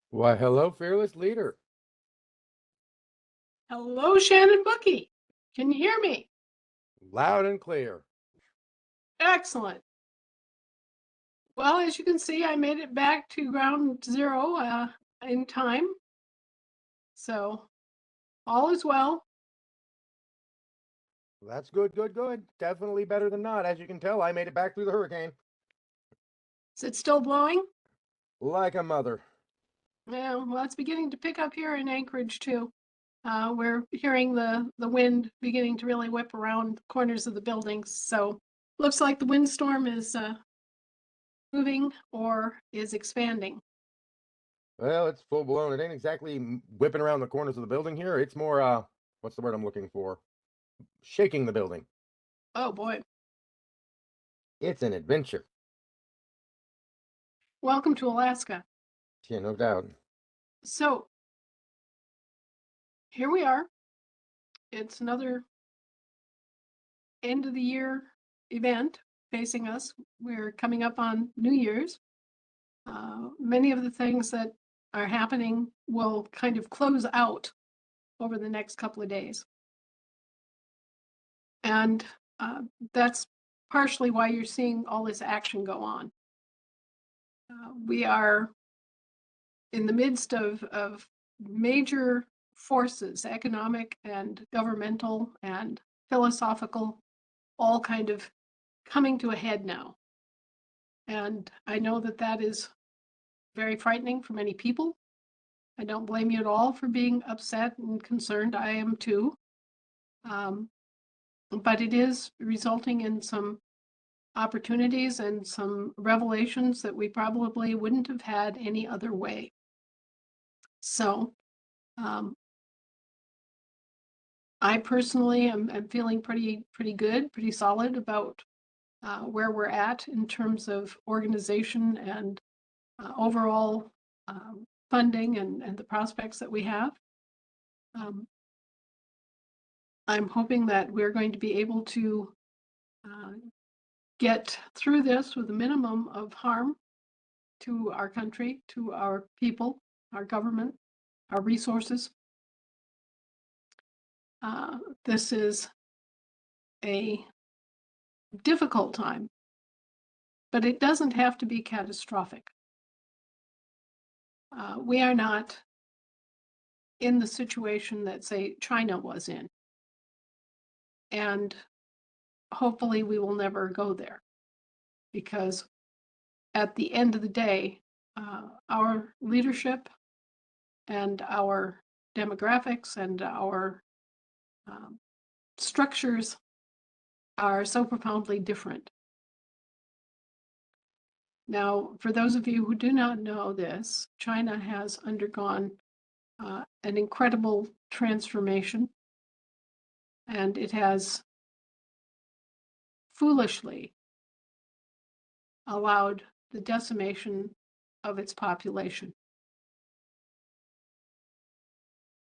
Why, hello, fearless leader. Hello, Shannon Bookie. Can you hear me? Loud and clear. Excellent. Well, as you can see, I made it back to ground zero in time. So all is well. That's good, good, good. Definitely better than not. As you can tell, I made it back through the hurricane. Is it still blowing? Like a mother. Yeah, well, it's beginning to pick up here in Anchorage too. We're hearing the wind beginning to really whip around the corners of the buildings. So looks like the windstorm is moving or is expanding. Well, it's full blown. It ain't exactly whipping around the corners of the building here. It's more, what's the word I'm looking for? Shaking the building. Oh boy. It's an adventure. Welcome to Alaska. Yeah, no doubt. So here we are. It's another end of the year event facing us. We're coming up on New Year's. Many of the things that are happening will kind of close out over the next couple of days. And that's partially why you're seeing all this action go on. We are in the midst of major forces, economic and governmental and philosophical, all kind of coming to a head now. And I know that that is very frightening for many people. I don't blame you at all for being upset and concerned. I am too. Um, but it is resulting in some opportunities and some revelations that we probably wouldn't have had any other way. So um, I personally am feeling pretty good, pretty solid about where we're at in terms of organization and overall funding and the prospects that we have. Um, I'm hoping that we're going to be able to uh, get through this with a minimum of harm to our country, to our people, our government, our resources. This is a difficult time, but it doesn't have to be catastrophic. We are not in the situation that, say, China was in. And hopefully we will never go there because at the end of the day, our leadership and our demographics and our um, structures are so profoundly different. Now, for those of you who do not know this, China has undergone an incredible transformation, and it has foolishly allowed the decimation of its population.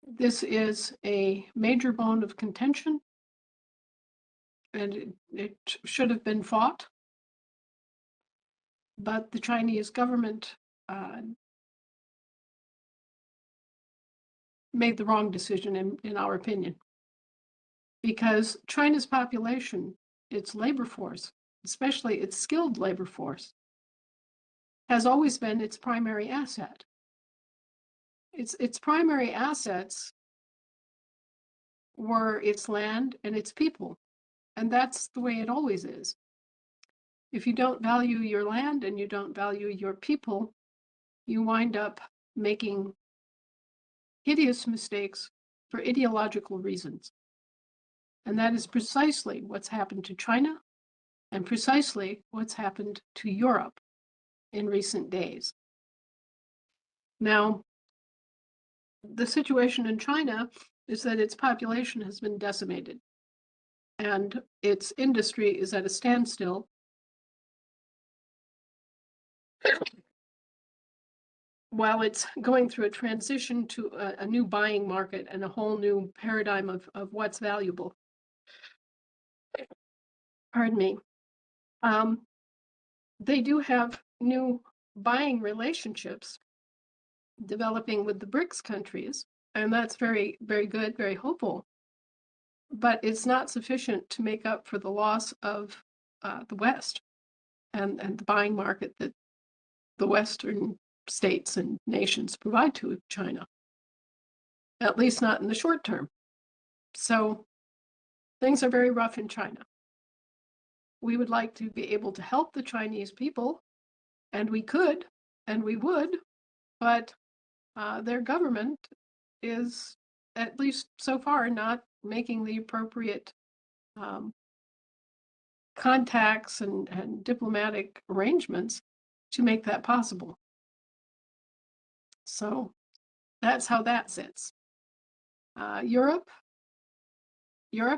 This is a major bone of contention, and it should have been fought. But the Chinese government made the wrong decision, in our opinion, because China's population, its labor force, especially its skilled labor force, has always been its primary asset. Its primary assets were its land and its people, and that's the way it always is. If you don't value your land and you don't value your people, you wind up making hideous mistakes for ideological reasons. And that is precisely what's happened to China and precisely what's happened to Europe in recent days. Now, the situation in China is that its population has been decimated and its industry is at a standstill. While it's going through a transition to a new buying market and a whole new paradigm of what's valuable. Pardon me. Um, they do have new buying relationships developing with the BRICS countries, and that's very, very good, very hopeful. But it's not sufficient to make up for the loss of the West and the buying market that the Western states and nations provide to China, at least not in the short term. So things are very rough in China. We would like to be able to help the Chinese people, and we could, and we would, but their government is, at least so far, not making the appropriate contacts and diplomatic arrangements to make that possible. So that's how that sits. Europe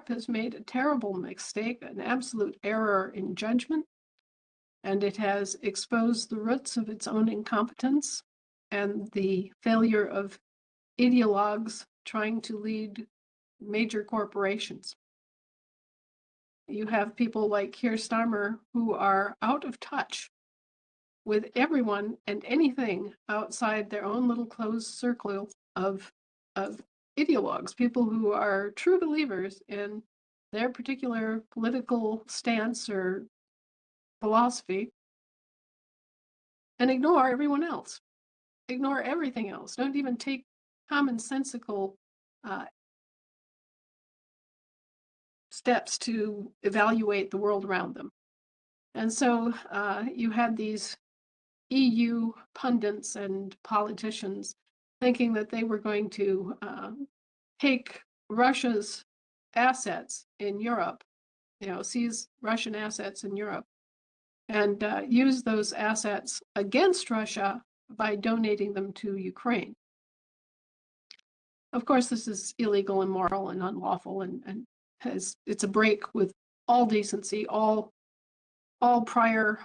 has made a terrible mistake, an absolute error in judgment, and it has exposed the roots of its own incompetence and the failure of ideologues trying to lead major corporations. You have people like Keir Starmer who are out of touch with everyone and anything outside their own little closed circle of ideologues, people who are true believers in their particular political stance or philosophy, and ignore everyone else, ignore everything else, don't even take commonsensical steps to evaluate the world around them. And so you had these EU pundits and politicians thinking that they were going to take Russia's assets in Europe, seize Russian assets in Europe, and use those assets against Russia by donating them to Ukraine. Of course, this is illegal, immoral, and unlawful, and it's a break with all decency, all prior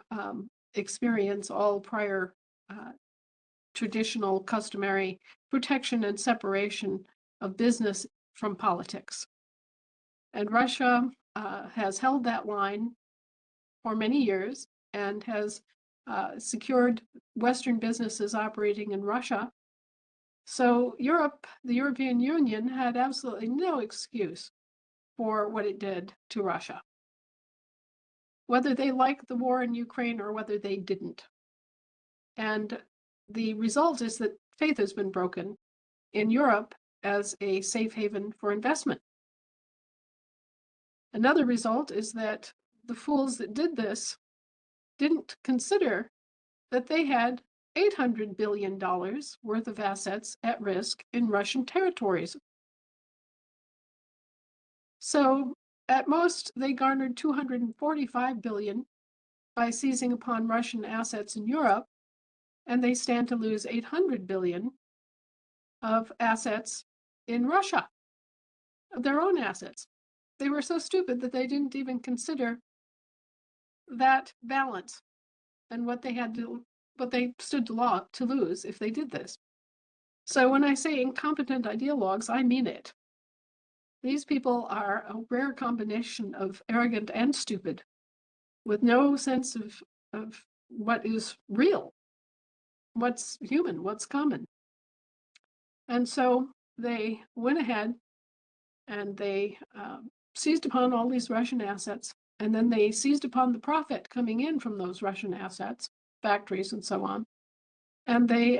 experience, all prior traditional, customary protection and separation of business from politics. And Russia has held that line for many years and has secured Western businesses operating in Russia. So Europe, the European Union, had absolutely no excuse for what it did to Russia, whether they liked the war in Ukraine or whether they didn't. And the result is that faith has been broken in Europe as a safe haven for investment. Another result is that the fools that did this didn't consider that they had $800 billion worth of assets at risk in Russian territories. So at most, they garnered $245 billion by seizing upon Russian assets in Europe, and they stand to lose $800 billion of assets in Russia, of their own assets. They were so stupid that they didn't even consider that balance and what they stood to lose if they did this. So when I say incompetent ideologues, I mean it. These people are a rare combination of arrogant and stupid, with no sense of what is real, what's human, what's common. And so they went ahead and they seized upon all these Russian assets, and then they seized upon the profit coming in from those Russian assets, factories and so on, and they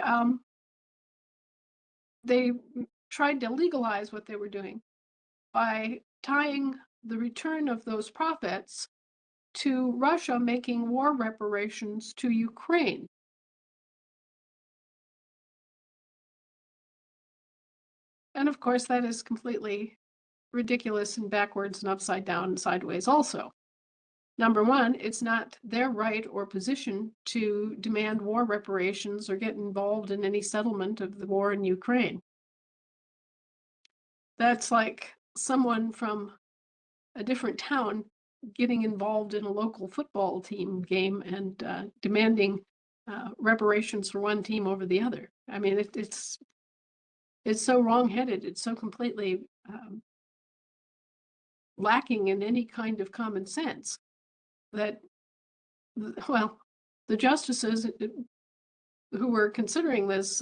tried to legalize what they were doing by tying the return of those profits to Russia making war reparations to Ukraine. And of course, that is completely ridiculous and backwards and upside down and sideways also. Number one, it's not their right or position to demand war reparations or get involved in any settlement of the war in Ukraine. That's like someone from a different town getting involved in a local football team game and demanding reparations for one team over the other. I mean, it's so wrong-headed. It's so completely lacking in any kind of common sense that, well, the justices who were considering this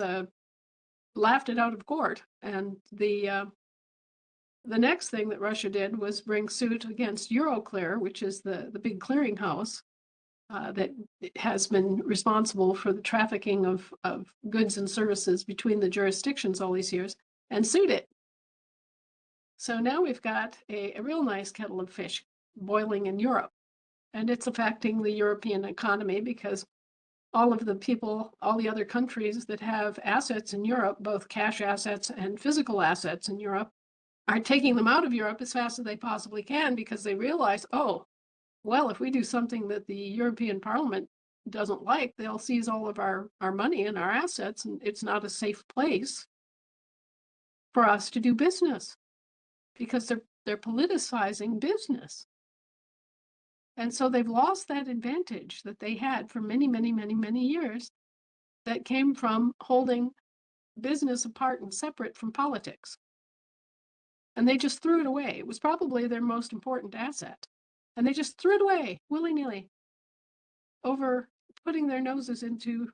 laughed it out of court. And the next thing that Russia did was bring suit against Euroclear, which is the big clearinghouse that has been responsible for the trafficking of goods and services between the jurisdictions all these years, and sued it. So now we've got a real nice kettle of fish boiling in Europe, and it's affecting the European economy because all of the people, all the other countries that have assets in Europe, both cash assets and physical assets in Europe, are taking them out of Europe as fast as they possibly can because they realize, oh, well, if we do something that the European Parliament doesn't like, they'll seize all of our money and our assets, and it's not a safe place for us to do business because they're politicizing business. And so they've lost that advantage that they had for many, many, many, many years that came from holding business apart and separate from politics. And they just threw it away. It was probably their most important asset. And they just threw it away willy-nilly over putting their noses into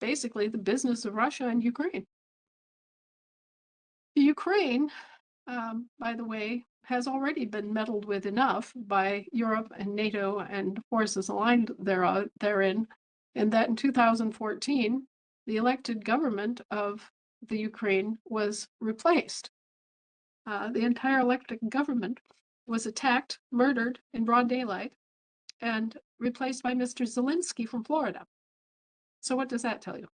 basically the business of Russia and Ukraine. The Ukraine, by the way, has already been meddled with enough by Europe and NATO and forces aligned therein, and that in 2014, the elected government of the Ukraine was replaced. The entire elected government was attacked, murdered in broad daylight, and replaced by Mr. Zelensky from Florida. So what does that tell you?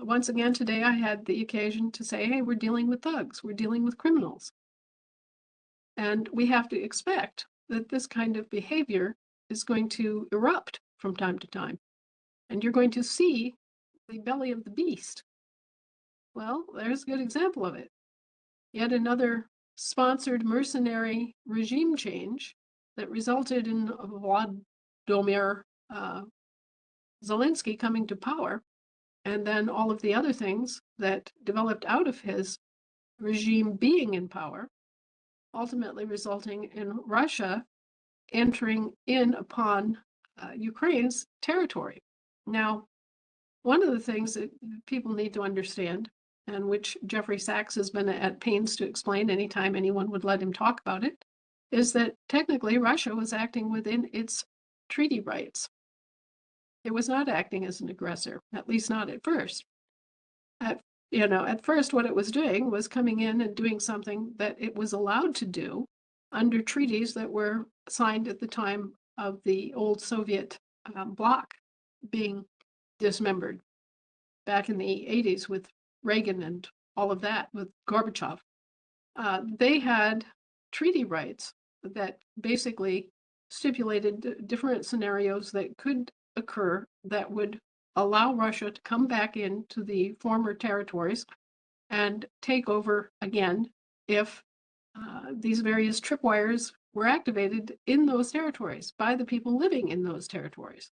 Once again, today I had the occasion to say, hey, we're dealing with thugs, we're dealing with criminals. And we have to expect that this kind of behavior is going to erupt from time to time. And you're going to see the belly of the beast. Well, there's a good example of it. Yet another sponsored mercenary regime change that resulted in Vladimir Zelensky coming to power, and then all of the other things that developed out of his regime being in power, ultimately resulting in Russia entering in upon Ukraine's territory. Now, one of the things that people need to understand, and which Jeffrey Sachs has been at pains to explain anytime anyone would let him talk about it, is that technically Russia was acting within its treaty rights. It was not acting as an aggressor, at least not at first. At first, what it was doing was coming in and doing something that it was allowed to do under treaties that were signed at the time of the old Soviet bloc being dismembered back in the 80s with Reagan and all of that with Gorbachev. They had treaty rights that basically stipulated different scenarios that could occur that would allow Russia to come back into the former territories and take over again if these various tripwires were activated in those territories by the people living in those territories.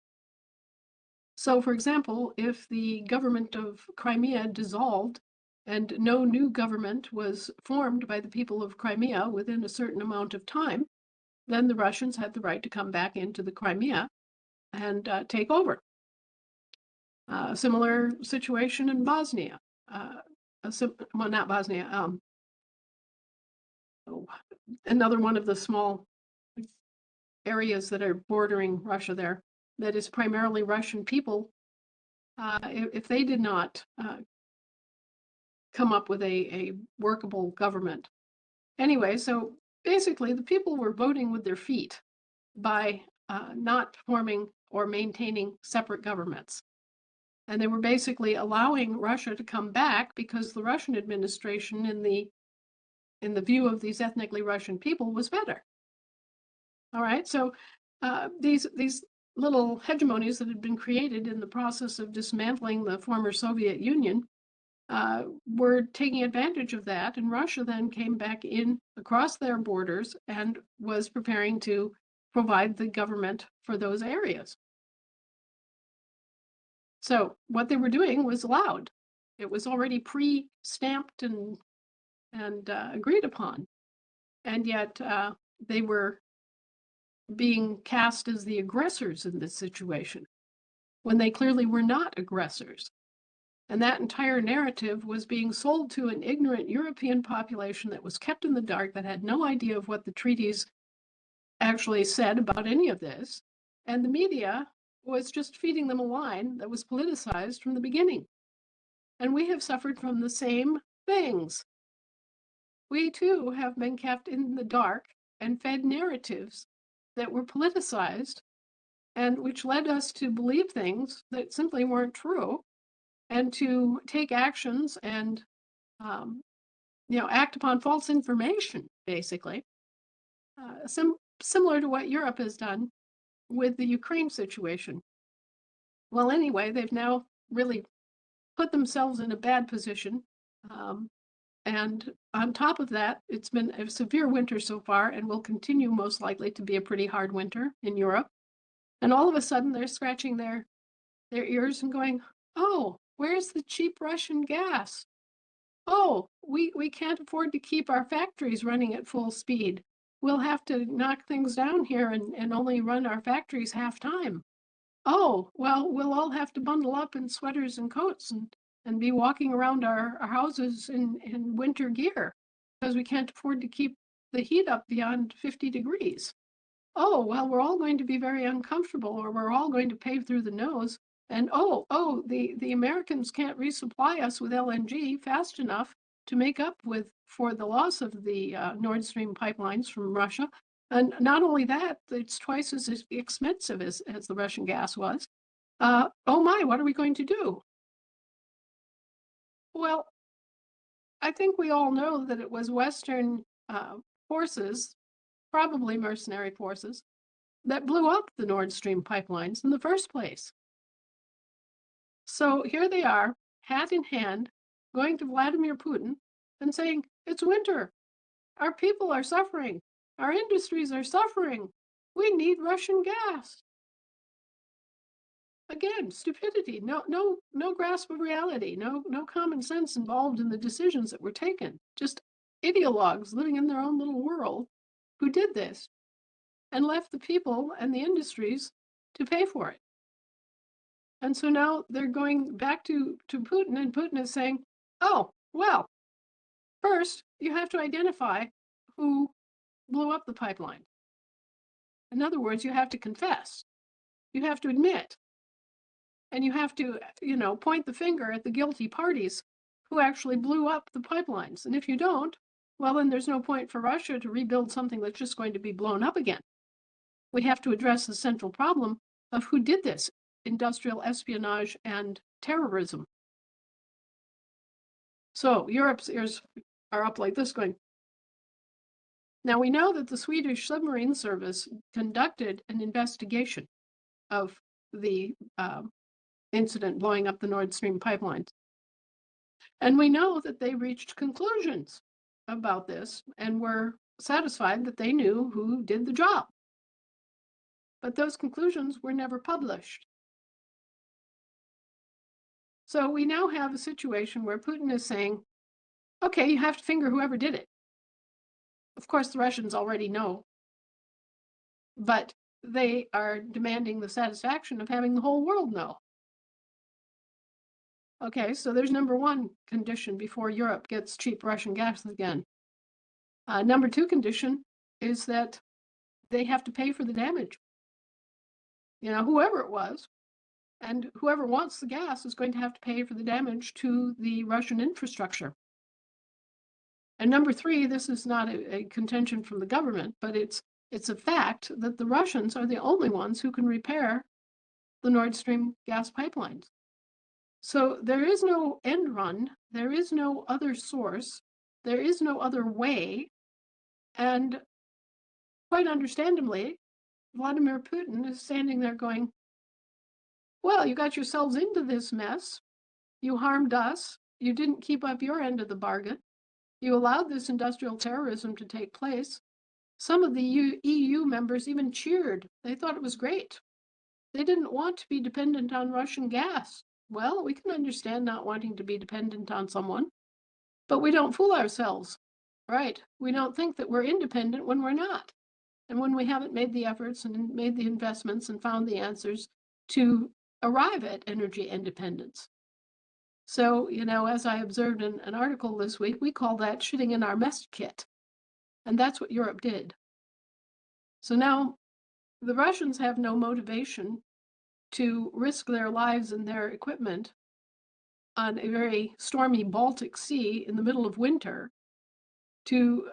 So, for example, if the government of Crimea dissolved and no new government was formed by the people of Crimea within a certain amount of time, then the Russians had the right to come back into the Crimea and take over. Similar situation in Bosnia. Well, not Bosnia. Another one of the small areas that are bordering Russia there that is primarily Russian people. If they did not come up with a workable government. Anyway, so basically the people were voting with their feet by not forming or maintaining separate governments. And they were basically allowing Russia to come back because the Russian administration in the view of these ethnically Russian people was better. All right, so these little hegemonies that had been created in the process of dismantling the former Soviet Union were taking advantage of that, and Russia then came back in across their borders and was preparing to provide the government for those areas. So what they were doing was allowed. It was already pre-stamped and agreed upon, and yet they were being cast as the aggressors in this situation. when they clearly were not aggressors. And that entire narrative was being sold to an ignorant European population that was kept in the dark, that had no idea of what the treaties actually said about any of this. And the media was just feeding them a line that was politicized from the beginning. And we have suffered from the same things. We too have been kept in the dark and fed narratives that were politicized and which led us to believe things that simply weren't true and to take actions and um, act upon false information, basically, similar to what Europe has done with the Ukraine situation. Well, anyway, they've now really put themselves in a bad position. Um, and on top of that, it's been a severe winter so far and will continue most likely to be a pretty hard winter in Europe. And all of a sudden, they're scratching their ears and going, oh, where's the cheap Russian gas? Oh, we can't afford to keep our factories running at full speed. We'll have to knock things down here and only run our factories half time. Oh, well, we'll all have to bundle up in sweaters and coats and be walking around our houses in winter gear because we can't afford to keep the heat up beyond 50 degrees. Oh, well, we're all going to be very uncomfortable, or we're all going to pay through the nose. And the Americans can't resupply us with LNG fast enough to make up for the loss of the Nord Stream pipelines from Russia. And not only that, it's twice as expensive as the Russian gas was. Oh my, what are we going to do? Well, I think we all know that it was Western forces, probably mercenary forces, that blew up the Nord Stream pipelines in the first place. So here they are, hat in hand, going to Vladimir Putin and saying, it's winter. Our people are suffering. Our industries are suffering. We need Russian gas. Again, stupidity, no grasp of reality, no common sense involved in the decisions that were taken. Just ideologues living in their own little world who did this and left the people and the industries to pay for it. And so now they're going back to Putin, and Putin is saying, oh, well, first you have to identify who blew up the pipeline. In other words, you have to confess, you have to admit, and you have to, point the finger at the guilty parties who actually blew up the pipelines. And if you don't, well, then there's no point for Russia to rebuild something that's just going to be blown up again. We have to address the central problem of who did this: industrial espionage and terrorism. So Europe's ears are up like this going. Now we know that the Swedish submarine service conducted an investigation of the incident blowing up the Nord Stream pipelines. And we know that they reached conclusions about this and were satisfied that they knew who did the job. But those conclusions were never published. So we now have a situation where Putin is saying, okay, you have to finger whoever did it. Of course, the Russians already know, but they are demanding the satisfaction of having the whole world know. Okay, so there's number one condition before Europe gets cheap Russian gas again. Number two condition is that they have to pay for the damage. Whoever it was, and whoever wants the gas is going to have to pay for the damage to the Russian infrastructure. And number three, this is not a contention from the government, but it's a fact that the Russians are the only ones who can repair the Nord Stream gas pipelines. So there is no end run, there is no other source, there is no other way. And quite understandably, Vladimir Putin is standing there going, well, you got yourselves into this mess. You harmed us. You didn't keep up your end of the bargain. You allowed this industrial terrorism to take place. Some of the EU members even cheered. They thought it was great. They didn't want to be dependent on Russian gas. Well, we can understand not wanting to be dependent on someone, but we don't fool ourselves, right? We don't think that we're independent when we're not. And when we haven't made the efforts and made the investments and found the answers to arrive at energy independence. So, as I observed in an article this week, we call that shitting in our mess kit. And that's what Europe did. So now the Russians have no motivation to risk their lives and their equipment on a very stormy Baltic Sea in the middle of winter to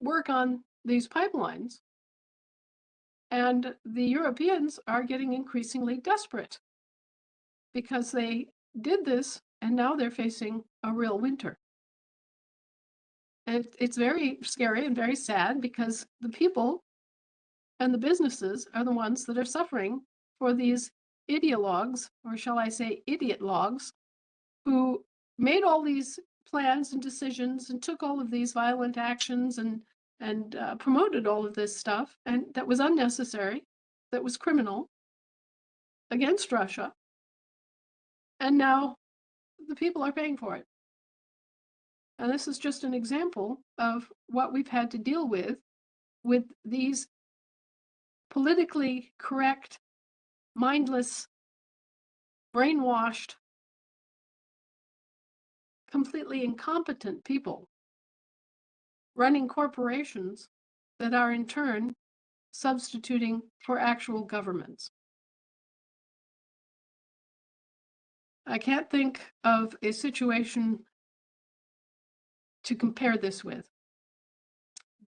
work on these pipelines. And the Europeans are getting increasingly desperate because they did this and now they're facing a real winter. And it's very scary and very sad because the people and the businesses are the ones that are suffering for these ideologues, or shall I say idiot logs, who made all these plans and decisions and took all of these violent actions and promoted all of this stuff, and that was unnecessary, that was criminal against Russia, and now the people are paying for it. And this is just an example of what we've had to deal with these politically correct, mindless, brainwashed, completely incompetent people running corporations that are in turn substituting for actual governments. I can't think of a situation to compare this with,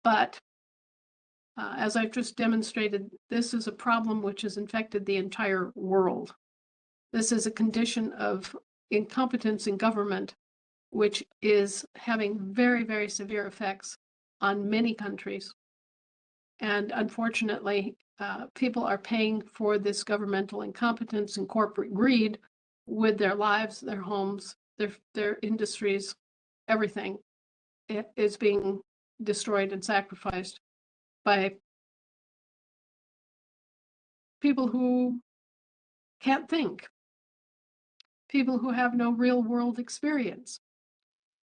but as I've just demonstrated, this is a problem which has infected the entire world. This is a condition of incompetence in government, which is having very, very severe effects on many countries. And unfortunately, people are paying for this governmental incompetence and corporate greed with their lives, their homes, their industries, everything. It is being destroyed and sacrificed by people who can't think, people who have no real world experience,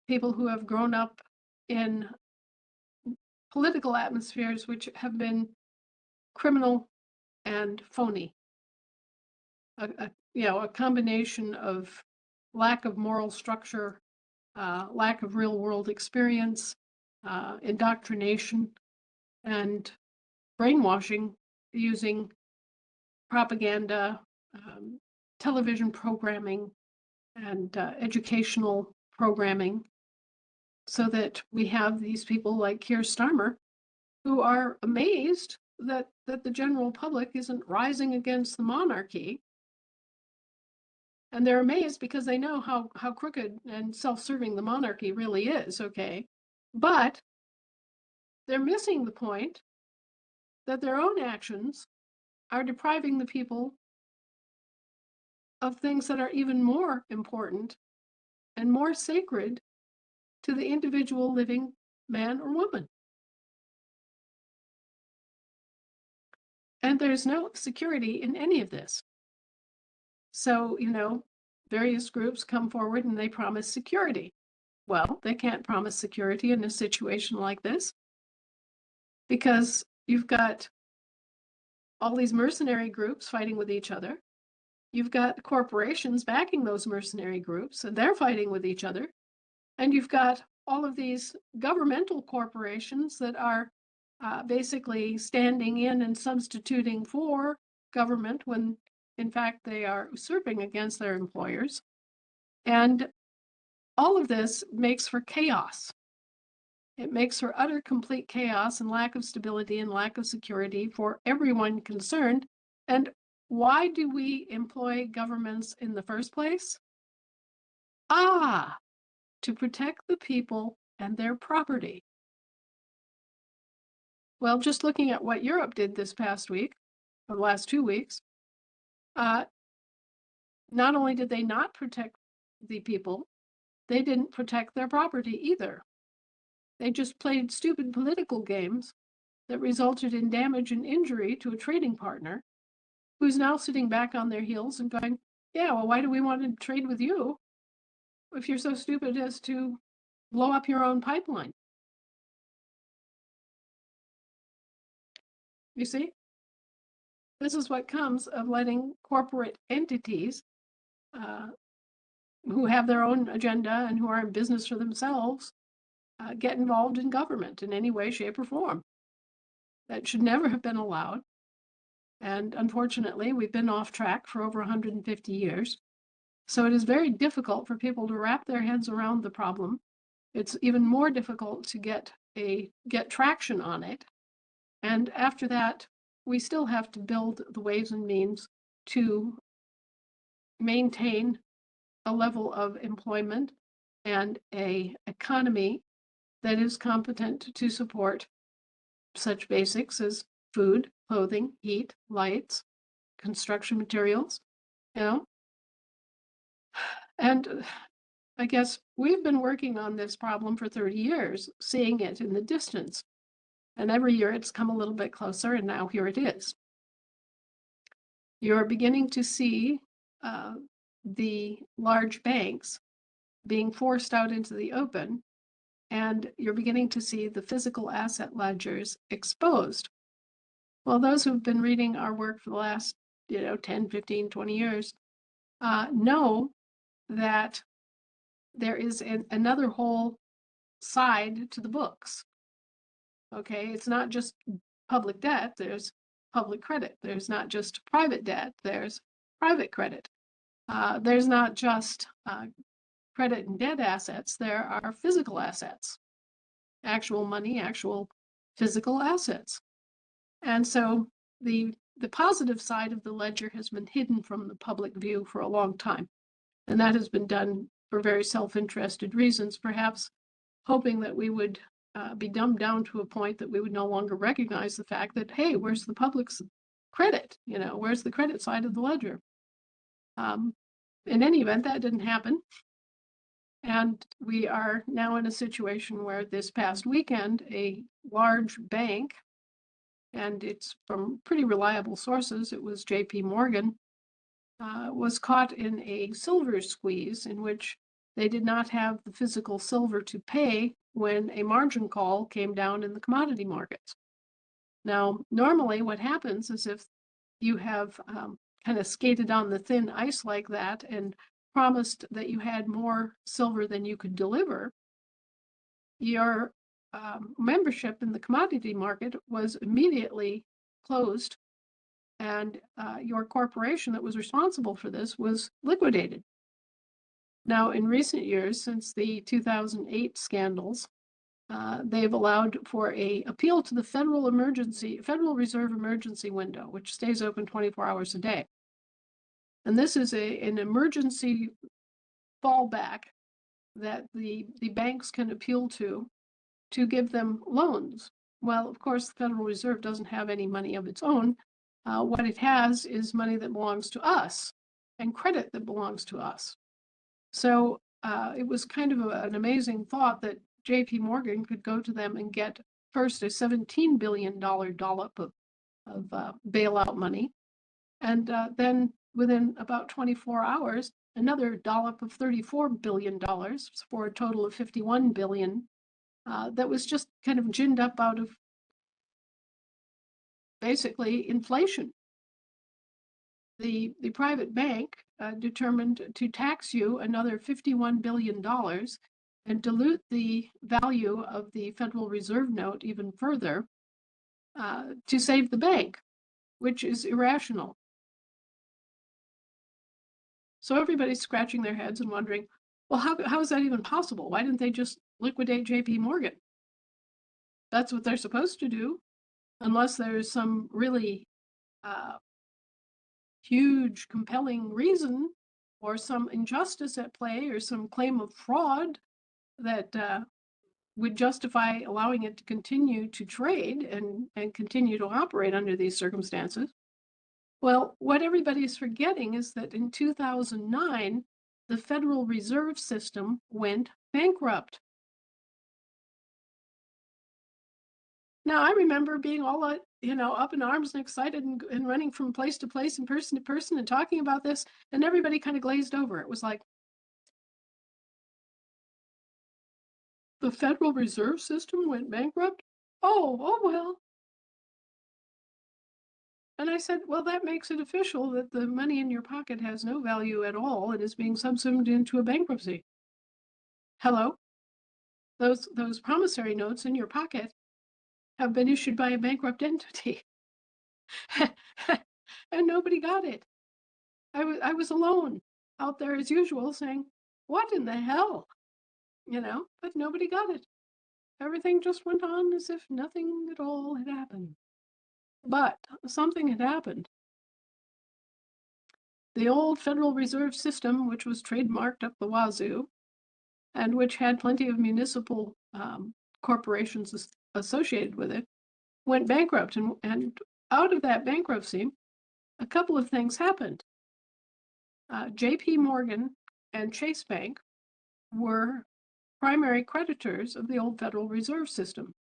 people who have grown up in political atmospheres which have been criminal and phony. A combination of lack of moral structure, lack of real world experience, indoctrination, and brainwashing using propaganda, television programming, and educational programming, so that we have these people like Keir Starmer who are amazed that the general public isn't rising against the monarchy. And they're amazed because they know how crooked and self-serving the monarchy really is, okay? But they're missing the point that their own actions are depriving the people of things that are even more important and more sacred to the individual living man or woman. And there's no security in any of this. So, various groups come forward and they promise security. Well, they can't promise security in a situation like this because you've got all these mercenary groups fighting with each other. You've got corporations backing those mercenary groups and they're fighting with each other. And you've got all of these governmental corporations that are basically standing in and substituting for government when in fact they are usurping against their employers. And all of this makes for chaos. It makes for utter complete chaos and lack of stability and lack of security for everyone concerned. And why do we employ governments in the first place? To protect the people and their property. Well, just looking at what Europe did this past week, or the last 2 weeks, not only did they not protect the people, they didn't protect their property either. They just played stupid political games that resulted in damage and injury to a trading partner who's now sitting back on their heels and going, yeah, well, why do we want to trade with you if you're so stupid as to blow up your own pipeline? You see? This is what comes of letting corporate entities who have their own agenda and who are in business for themselves get involved in government in any way, shape, or form. That should never have been allowed. And unfortunately, we've been off track for over 150 years. So it is very difficult for people to wrap their heads around the problem. It's even more difficult to get traction on it. And after that, we still have to build the ways and means to maintain a level of employment and a economy that is competent to support such basics as food, clothing, heat, lights, construction materials, you know. And I guess we've been working on this problem for 30 years, seeing it in the distance. And every year it's come a little bit closer, and now here it is. You're beginning to see the large banks being forced out into the open, and you're beginning to see the physical asset ledgers exposed. Well, those who've been reading our work for the last, 10, 15, 20 years know that there is another whole side to the books. Okay, it's not just public debt, there's public credit. There's not just private debt, there's private credit. There's not just credit and debt assets, there are physical assets, actual money, actual physical assets. And so the positive side of the ledger has been hidden from the public view for a long time. And that has been done for very self-interested reasons, perhaps hoping that we would be dumbed down to a point that we would no longer recognize the fact that, hey, where's the public's credit? Where's the credit side of the ledger? In any event, that didn't happen. And we are now in a situation where this past weekend, a large bank, and it's from pretty reliable sources, it was JP Morgan, was caught in a silver squeeze in which they did not have the physical silver to pay when a margin call came down in the commodity markets. Now, normally what happens is if you have kind of skated on the thin ice like that and promised that you had more silver than you could deliver, your membership in the commodity market was immediately closed, and your corporation that was responsible for this was liquidated. Now, in recent years, since the 2008 scandals, they've allowed for a appeal to the Federal Reserve emergency window, which stays open 24 hours a day. And this is an emergency fallback that the banks can appeal to give them loans. Well, of course, the Federal Reserve doesn't have any money of its own. What it has is money that belongs to us and credit that belongs to us. So it was kind of an amazing thought that JP Morgan could go to them and get first a $17 billion dollop of bailout money, and then within about 24 hours, another dollop of $34 billion for a total of $51 billion that was just kind of ginned up out of basically inflation. The private bank determined to tax you another $51 billion and dilute the value of the Federal Reserve note even further to save the bank, which is irrational. So everybody's scratching their heads and wondering, well, how is that even possible? Why didn't they just liquidate JP Morgan? That's what they're supposed to do, unless there's some really huge, compelling reason or some injustice at play or some claim of fraud that would justify allowing it to continue to trade and continue to operate under these circumstances. Well, what everybody is forgetting is that in 2009, the Federal Reserve System went bankrupt. Now, I remember being all, up in arms and excited and running from place to place and person to person and talking about this, and everybody kind of glazed over. It was like, the Federal Reserve System went bankrupt? Oh well. And I said, well, that makes it official that the money in your pocket has no value at all and is being subsumed into a bankruptcy. Hello? Those promissory notes in your pocket have been issued by a bankrupt entity. And nobody got it. I was alone out there as usual saying, what in the hell? But nobody got it. Everything just went on as if nothing at all had happened. But something had happened. The old Federal Reserve System, which was trademarked up the wazoo, and which had plenty of municipal corporations associated with it, went bankrupt. And out of that bankruptcy, a couple of things happened. J.P. Morgan and Chase Bank were primary creditors of the old Federal Reserve System.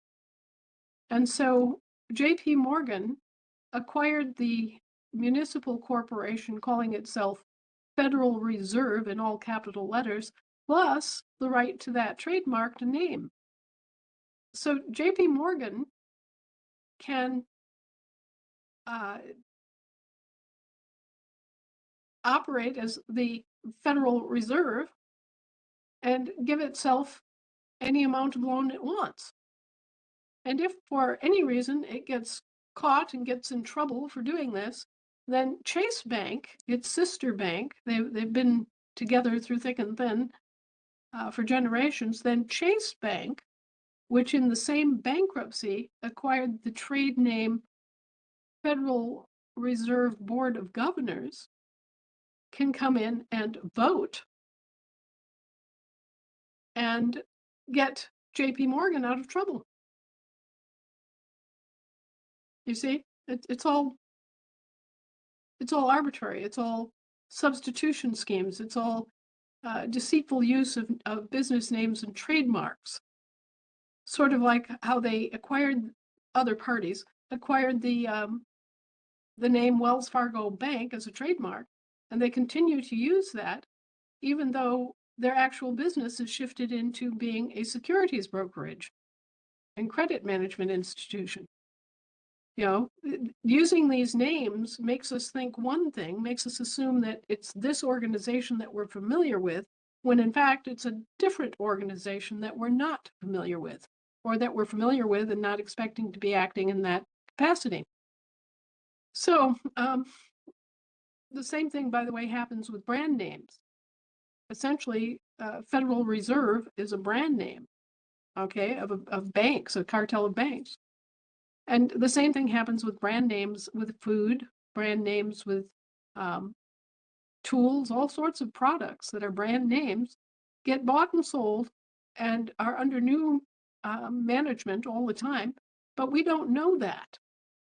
And so J.P. Morgan acquired the municipal corporation calling itself Federal Reserve in all capital letters, plus the right to that trademarked name. So J.P. Morgan can operate as the Federal Reserve and give itself any amount of loan it wants. And if for any reason it gets caught and gets in trouble for doing this, then Chase Bank, its sister bank, they've been together through thick and thin for generations, then Chase Bank, which in the same bankruptcy acquired the trade name Federal Reserve Board of Governors, can come in and vote and get JP Morgan out of trouble. You see, it's all arbitrary. It's all substitution schemes. It's all deceitful use of business names and trademarks. Sort of like how they acquired, other parties acquired the name Wells Fargo Bank as a trademark, and they continue to use that even though their actual business is shifted into being a securities brokerage and credit management institution. Using these names makes us think one thing, makes us assume that it's this organization that we're familiar with, when in fact it's a different organization that we're not familiar with, or that we're familiar with and not expecting to be acting in that capacity. So the same thing, by the way, happens with brand names. Essentially, Federal Reserve is a brand name, okay, of banks, a cartel of banks. And the same thing happens with brand names with food, brand names with tools, all sorts of products that are brand names get bought and sold and are under new management all the time, but we don't know that.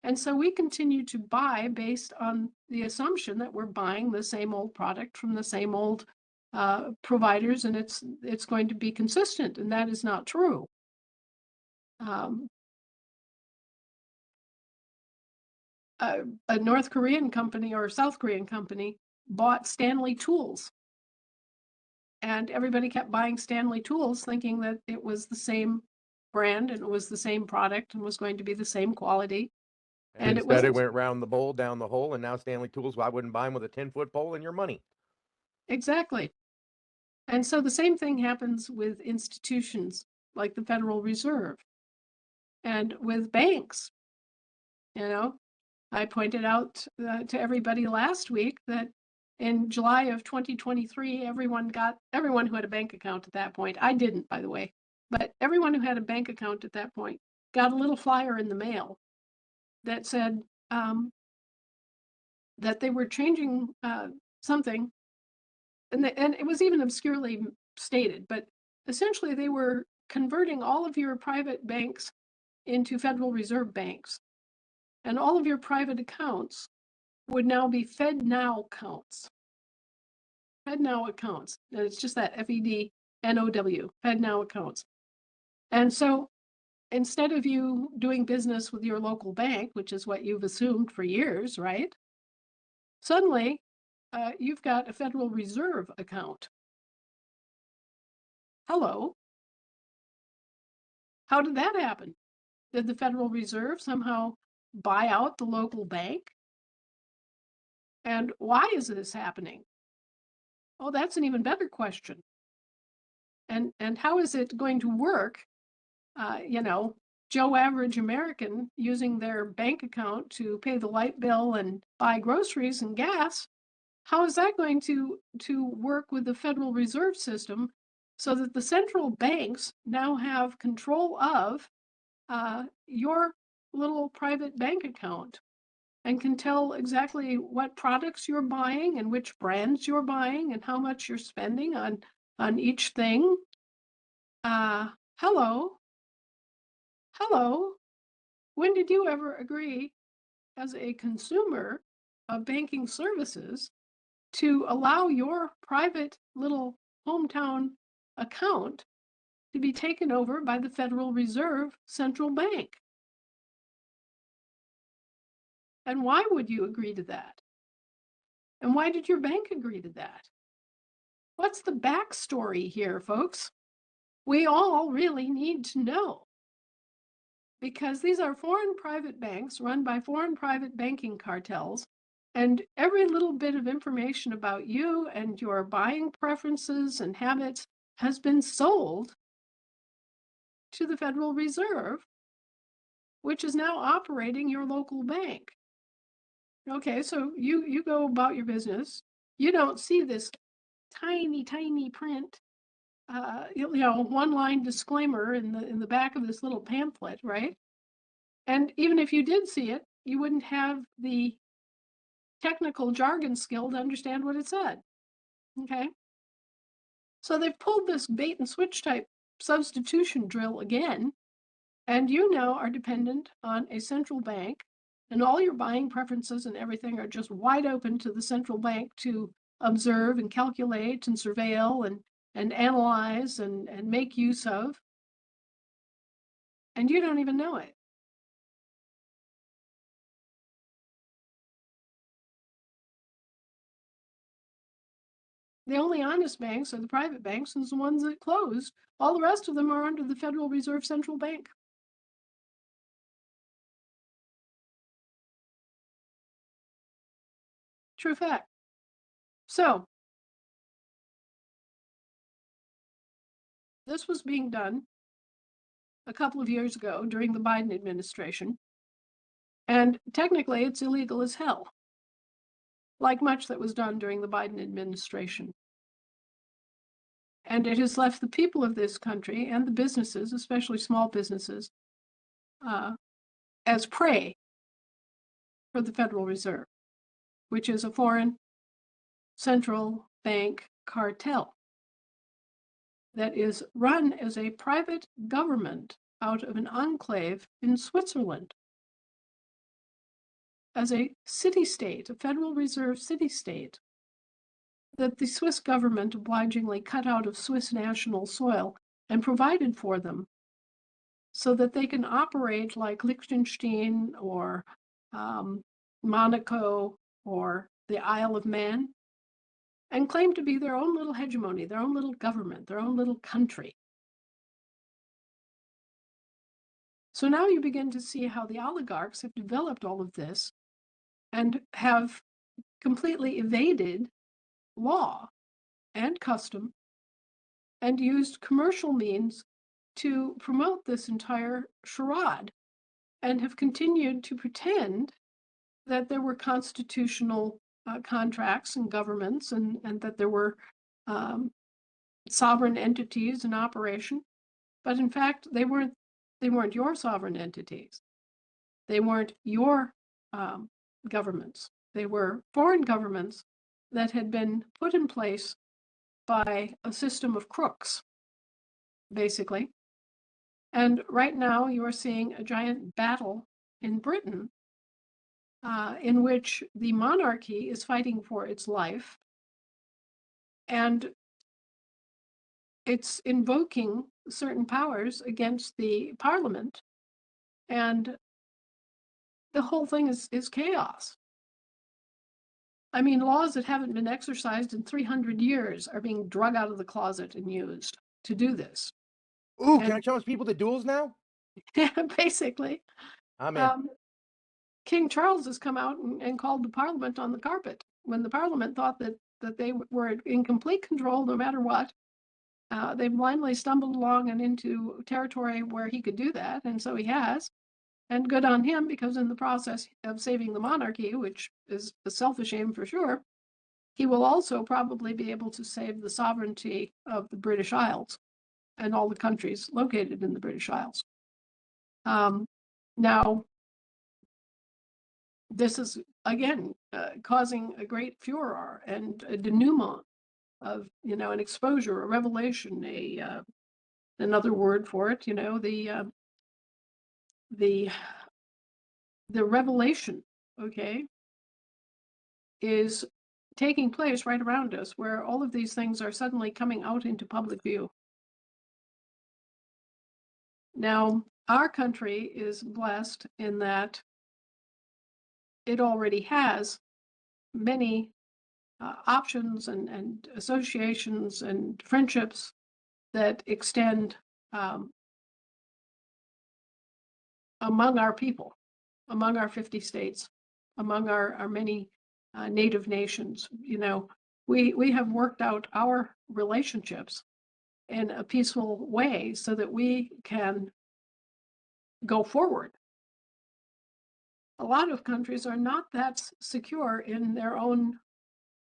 And so we continue to buy based on the assumption that we're buying the same old product from the same old providers, and it's going to be consistent, and that is not true. A North Korean company or South Korean company bought Stanley Tools, and everybody kept buying Stanley Tools thinking that it was the same brand and it was the same product and was going to be the same quality. And it instead, it wasn't. went round the bowl, down the hole, and now Stanley Tools, well, I wouldn't buy them with a 10-foot pole and your money. Exactly. And so the same thing happens with institutions like the Federal Reserve and with banks. I pointed out to everybody last week that in July of 2023, everyone who had a bank account at that point, I didn't, by the way, but everyone who had a bank account at that point got a little flyer in the mail that said that they were changing something, and it was even obscurely stated, but essentially they were converting all of your private banks into Federal Reserve banks, and all of your private accounts would now be FedNow accounts. FedNow accounts. And it's just that FedNow, FedNow accounts. And so instead of you doing business with your local bank, which is what you've assumed for years, right? Suddenly, you've got a Federal Reserve account. Hello. How did that happen? Did the Federal Reserve somehow buy out the local bank And why is this happening? Oh, that's an even better question. And how is it going to work? You know, Joe average American using their bank account to pay the light bill and buy groceries and gas. How is that going to work with the Federal Reserve System so that the central banks now have control of your little private bank account and can tell exactly what products you're buying and which brands you're buying and how much you're spending on each thing? Hello, hello. When did you ever agree as a consumer of banking services to allow your private little hometown account to be taken over by the Federal Reserve Central Bank? And why would you agree to that? And why did your bank agree to that? What's the backstory here, folks? We all really need to know, because these are foreign private banks run by foreign private banking cartels, and every little bit of information about you and your buying preferences and habits has been sold to the Federal Reserve, which is now operating your local bank. Okay, so you go about your business. You don't see this tiny print, one line disclaimer in the back of this little pamphlet, right? And even if you did see it, you wouldn't have the technical jargon skill to understand what it said. Okay. So they've pulled this bait and switch type substitution drill again, and you now are dependent on a central bank, and all your buying preferences and everything are just wide open to the central bank to observe and calculate and surveil and analyze and make use of, and you don't even know it. The only honest banks are the private banks and the ones that closed. All the rest of them are under the Federal Reserve Central Bank. True fact. So this was being done a couple of years ago during the Biden administration, and technically it's illegal as hell, like much that was done during the Biden administration. And it has left the people of this country and the businesses, especially small businesses, uh, as prey for the Federal Reserve, which is a foreign central bank cartel that is run as a private government out of an enclave in Switzerland, as a city-state, a Federal Reserve city-state, that the Swiss government obligingly cut out of Swiss national soil and provided for them so that they can operate like Liechtenstein or Monaco or the Isle of Man and claim to be their own little hegemony, their own little government, their own little country. So now you begin to see how the oligarchs have developed all of this and have completely evaded law and custom and used commercial means to promote this entire charade, and have continued to pretend that there were constitutional contracts and governments, and that there were sovereign entities in operation. But in fact, they weren't your sovereign entities. They weren't your governments. They were foreign governments that had been put in place by a system of crooks, basically. And right now, you are seeing a giant battle in Britain in which the monarchy is fighting for its life, and it's invoking certain powers against the parliament, and the whole thing is chaos. I mean, laws that haven't been exercised in 300 years are being drug out of the closet and used to do this. Ooh, can I And challenge people to duels now? basically, I'm in. um, King Charles has come out and called the parliament on the carpet. when the Parliament thought that they were in complete control no matter what, they blindly stumbled along and into territory where he could do that, and so he has. And good on him, because in the process of saving the monarchy, which is a selfish aim for sure, he will also probably be able to save the sovereignty of the British Isles and all the countries located in the British Isles. Now, this is again causing a great furor and a denouement of, an exposure, a revelation, another word for it, the revelation, okay, is taking place right around us, where all of these things are suddenly coming out into public view. Now, our country is blessed in that it already has many options and associations and friendships that extend among our people, among our 50 states, among our many native nations. We have worked out our relationships in a peaceful way so that we can go forward. A lot of countries are not that secure in their own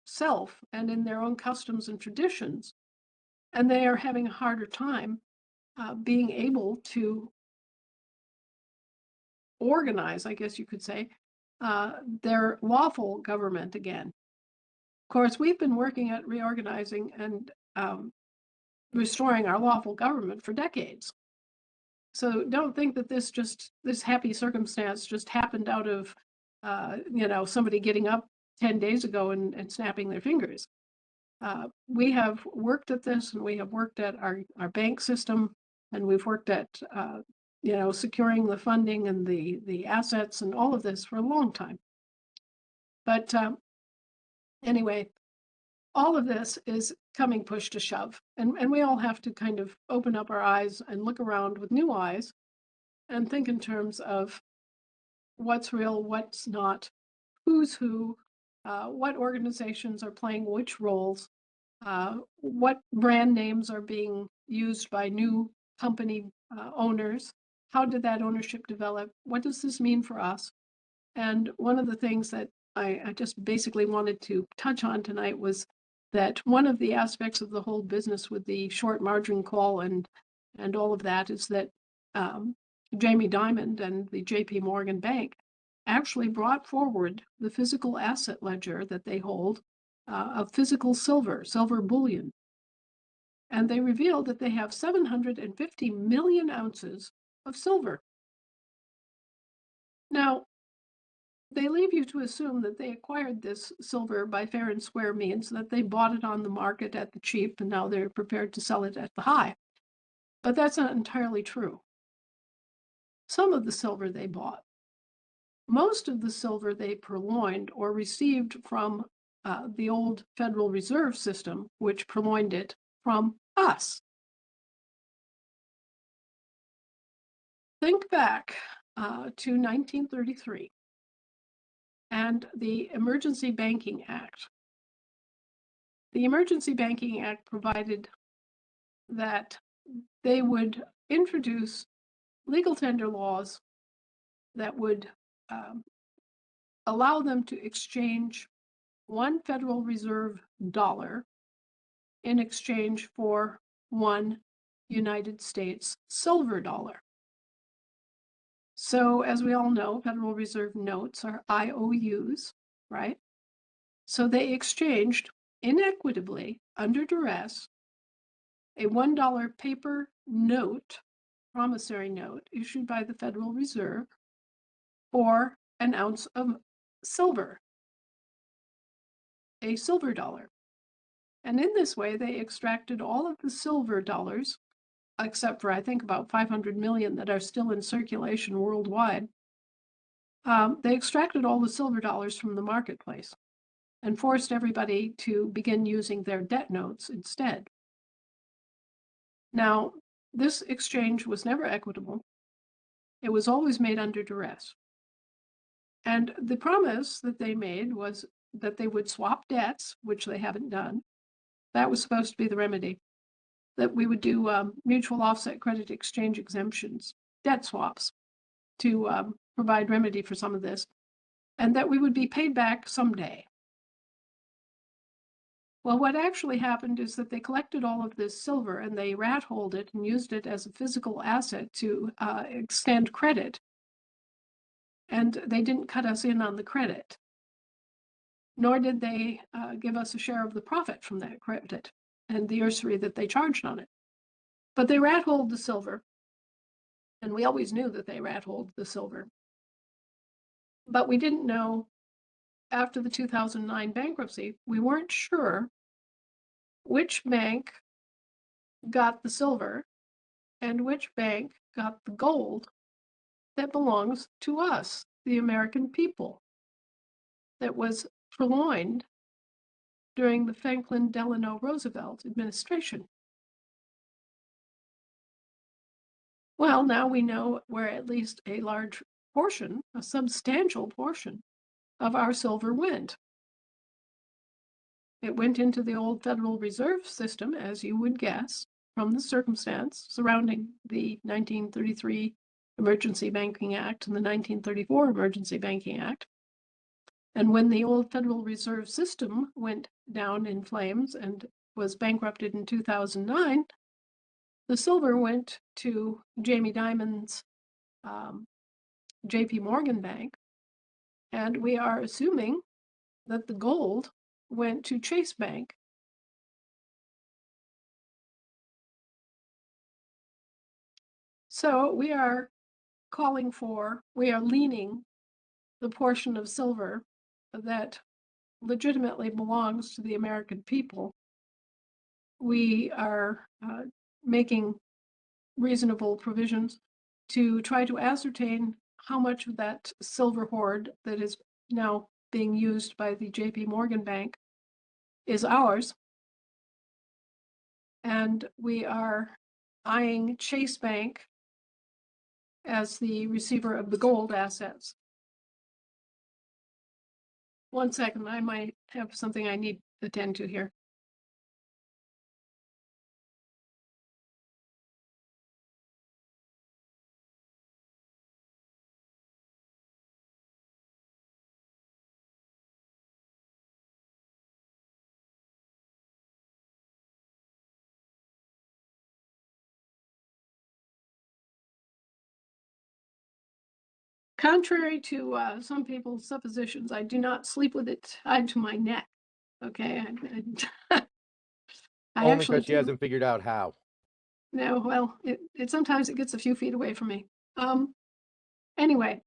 self and in their own customs and traditions, and they are having a harder time being able to organize, I guess you could say, their lawful government again. Of course, we've been working at reorganizing and restoring our lawful government for decades. So don't think that this happy circumstance just happened out of, somebody getting up 10 days ago and snapping their fingers. We have worked at this, and we have worked at our bank system, and we've worked at, securing the funding and the assets and all of this for a long time. But anyway, all of this is coming push to shove, and we all have to kind of open up our eyes and look around with new eyes and think in terms of what's real, what's not, who's who, what organizations are playing which roles, what brand names are being used by new company owners, how did that ownership develop, what does this mean for us? And one of the things that I just basically wanted to touch on tonight was that one of the aspects of the whole business with the short margin call and all of that is that Jamie Dimon and the JP Morgan Bank actually brought forward the physical asset ledger that they hold of physical silver bullion. And they revealed that they have 750 million ounces of silver. Now, they leave you to assume that they acquired this silver by fair and square means, that they bought it on the market at the cheap, and now they're prepared to sell it at the high. But that's not entirely true. Some of the silver they bought. Most of the silver they purloined or received from the old Federal Reserve System, which purloined it from us. Think back to 1933 and the Emergency Banking Act. The Emergency Banking Act provided that they would introduce legal tender laws that would allow them to exchange one Federal Reserve dollar in exchange for one United States silver dollar. So, as we all know, Federal Reserve notes are IOUs, right? So they exchanged inequitably, under duress, a $1 paper note, promissory note, issued by the Federal Reserve for an ounce of silver, a silver dollar. And in this way, they extracted all of the silver dollars, except for, I think, about 500 million that are still in circulation worldwide. They extracted all the silver dollars from the marketplace and forced everybody to begin using their debt notes instead. Now, this exchange was never equitable. It was always made under duress. And the promise that they made was that they would swap debts, which they haven't done. That was supposed to be the remedy. That we would do mutual offset credit exchange exemptions, debt swaps, to provide remedy for some of this, and that we would be paid back someday. Well, what actually happened is that they collected all of this silver and they rat-holed it and used it as a physical asset to extend credit. And they didn't cut us in on the credit, nor did they give us a share of the profit from that credit and the usury that they charged on it. But they rat-holed the silver, and we always knew that they rat-holed the silver. But we didn't know after the 2009 bankruptcy, we weren't sure which bank got the silver and which bank got the gold that belongs to us, the American people, that was purloined during the Franklin Delano Roosevelt administration. Well, now we know where at least a large portion, a substantial portion of our silver went. It went into the old Federal Reserve System, as you would guess, from the circumstance surrounding the 1933 Emergency Banking Act and the 1934 Emergency Banking Act. And when the old Federal Reserve System went down in flames and was bankrupted in 2009, the silver went to Jamie Dimon's JP Morgan Bank, and we are assuming that the gold went to Chase Bank. So we are leaning the portion of silver that legitimately belongs to the American people. We are making reasonable provisions to try to ascertain how much of that silver hoard that is now being used by the JP Morgan Bank is ours. And we are eyeing Chase Bank as the receiver of the gold assets. One second, I might have something I need to attend to here. Contrary to some people's suppositions, I do not sleep with it tied to my neck. Okay, I Only actually because she hasn't figured out how. No, well, it sometimes it gets a few feet away from me. Anyway,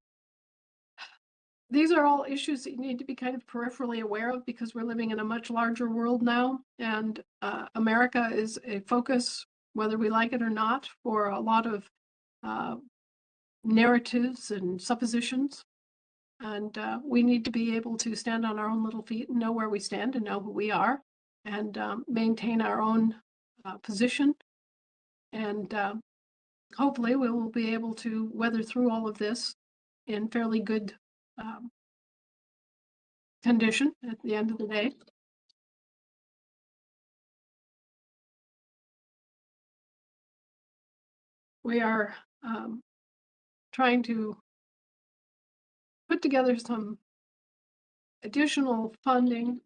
these are all issues that you need to be kind of peripherally aware of because we're living in a much larger world now, and America is a focus, whether we like it or not, for a lot of narratives and suppositions. And we need to be able to stand on our own little feet and know where we stand and know who we are and maintain our own position. And hopefully we will be able to weather through all of this in fairly good condition at the end of the day. We are trying to put together some additional funding.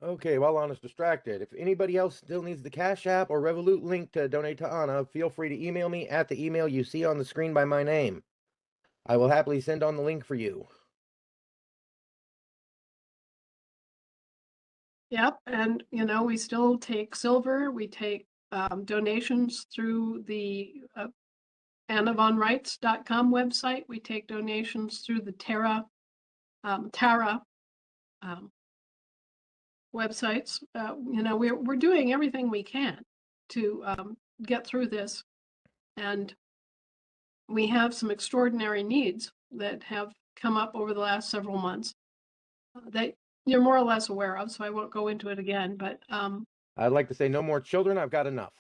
Okay, while Anna's distracted, if anybody else still needs the Cash App or Revolut link to donate to Anna, feel free to email me at the email you see on the screen by my name. I will happily send on the link for you. Yep, and we still take silver. We take donations through the AnnaVonRights.com website. We take donations through the Tara websites. We're doing everything we can to get through this, and we have some extraordinary needs that have come up over the last several months that you're more or less aware of, so I won't go into it again. But I'd like to say no more children. I've got enough.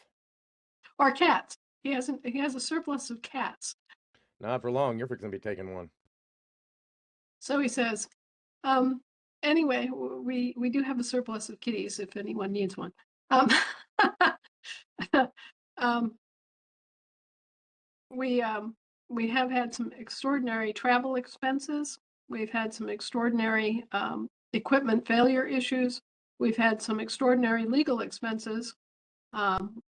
or cats. He has a surplus of cats. Not for long. You're fixing to be taking one. So he says, anyway, we do have a surplus of kitties if anyone needs one. Um, we have had some extraordinary travel expenses. We've had some extraordinary equipment failure issues. We've had some extraordinary legal expenses.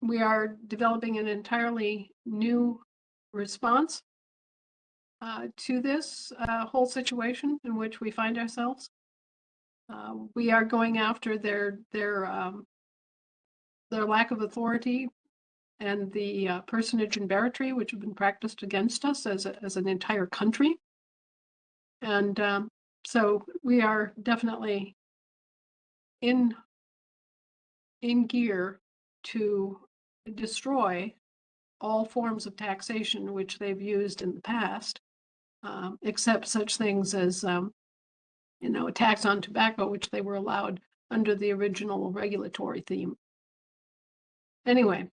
We are developing an entirely new response to this whole situation in which we find ourselves. We are going after their lack of authority and the personage and barratry, which have been practiced against us as an entire country. And so we are definitely in gear to destroy all forms of taxation which they've used in the past, except such things as a tax on tobacco, which they were allowed under the original regulatory theme. Anyway,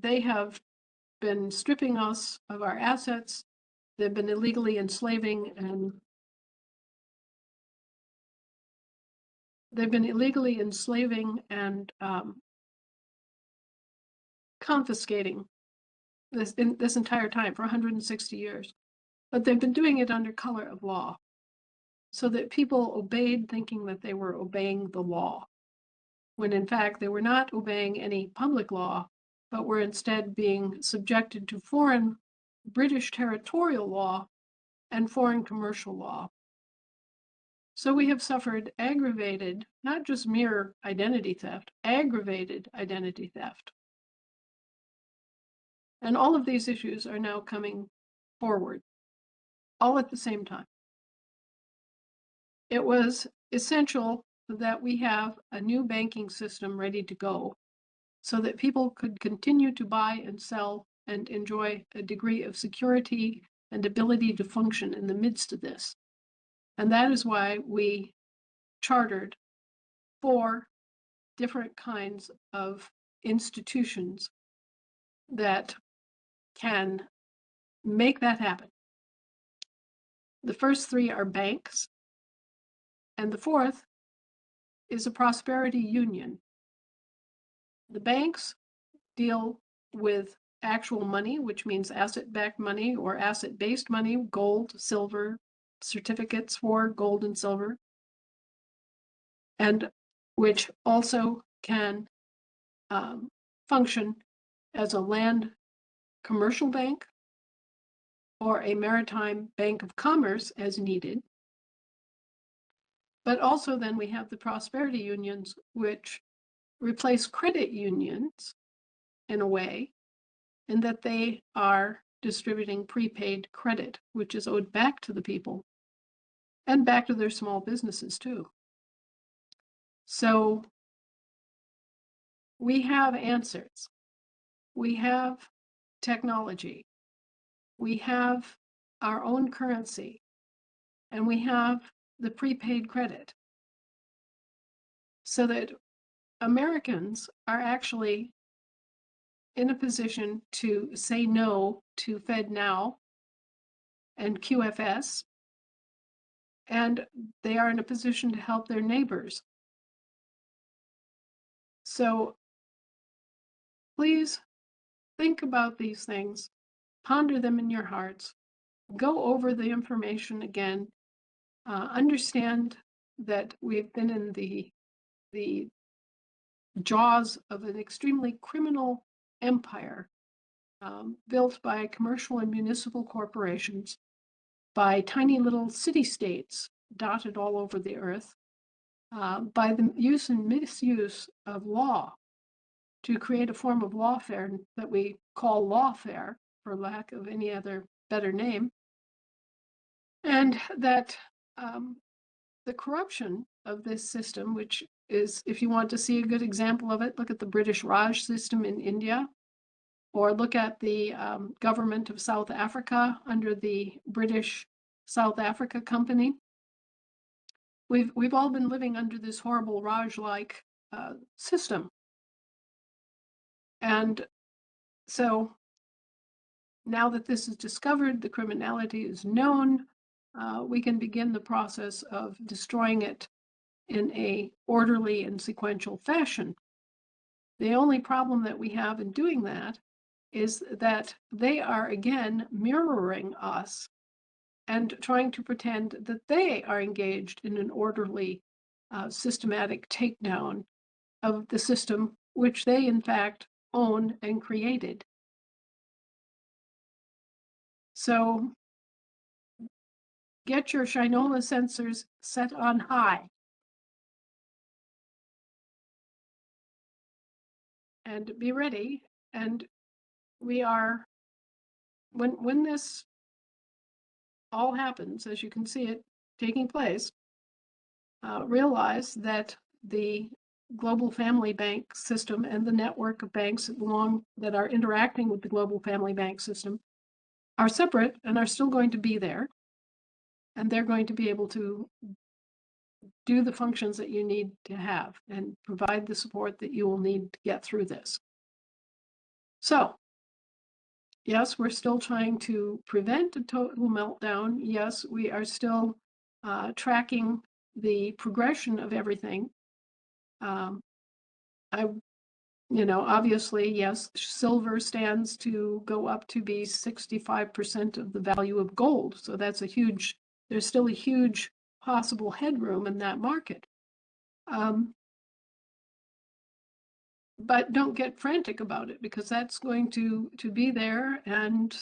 they have been stripping us of our assets. They've been illegally enslaving and confiscating this entire time for 160 years. But they've been doing it under color of law, so that people obeyed thinking that they were obeying the law, when in fact they were not obeying any public law, but were instead being subjected to foreign British territorial law and foreign commercial law. So we have suffered aggravated, not just mere identity theft, aggravated identity theft. And all of these issues are now coming forward, all at the same time. It was essential that we have a new banking system ready to go so that people could continue to buy and sell and enjoy a degree of security and ability to function in the midst of this. And that is why we chartered 4 different kinds of institutions that can make that happen. The first 3 are banks, and the 4th is a prosperity union. The banks deal with actual money, which means asset-backed money or asset-based money, gold, silver, certificates for gold and silver, and which also can function as a land commercial bank or a maritime bank of commerce as needed. But also then we have the prosperity unions, which replace credit unions in a way, in that they are distributing prepaid credit, which is owed back to the people and back to their small businesses too. So we have answers. We have technology. We have our own currency, and we have the prepaid credit, so that Americans are actually in a position to say no to FedNow and QFS, and they are in a position to help their neighbors. So please think about these things, ponder them in your hearts, go over the information again, understand that we've been in the jaws of an extremely criminal empire built by commercial and municipal corporations, by tiny little city-states dotted all over the earth, by the use and misuse of law to create a form of lawfare that we call lawfare, for lack of any other better name, and that the corruption of this system, which is, if you want to see a good example of it, look at the British Raj system in India, or look at the government of South Africa under the British South Africa Company. We've all been living under this horrible Raj-like system. And so now that this is discovered, the criminality is known, we can begin the process of destroying it in a orderly and sequential fashion. The only problem that we have in doing that is that they are again mirroring us and trying to pretend that they are engaged in an orderly, systematic takedown of the system which they in fact own and created. So get your Shinola sensors set on high and be ready. And we are, when this all happens, as you can see it taking place, realize that the global family bank system and the network of banks that are interacting with the global family bank system are separate and are still going to be there. And they're going to be able to do the functions that you need to have and provide the support that you will need to get through this. So, yes, we're still trying to prevent a total meltdown. Yes, we are still tracking the progression of everything. Obviously, yes, silver stands to go up to be 65% of the value of gold. So there's still a huge possible headroom in that market. But don't get frantic about it, because that's going to be there. And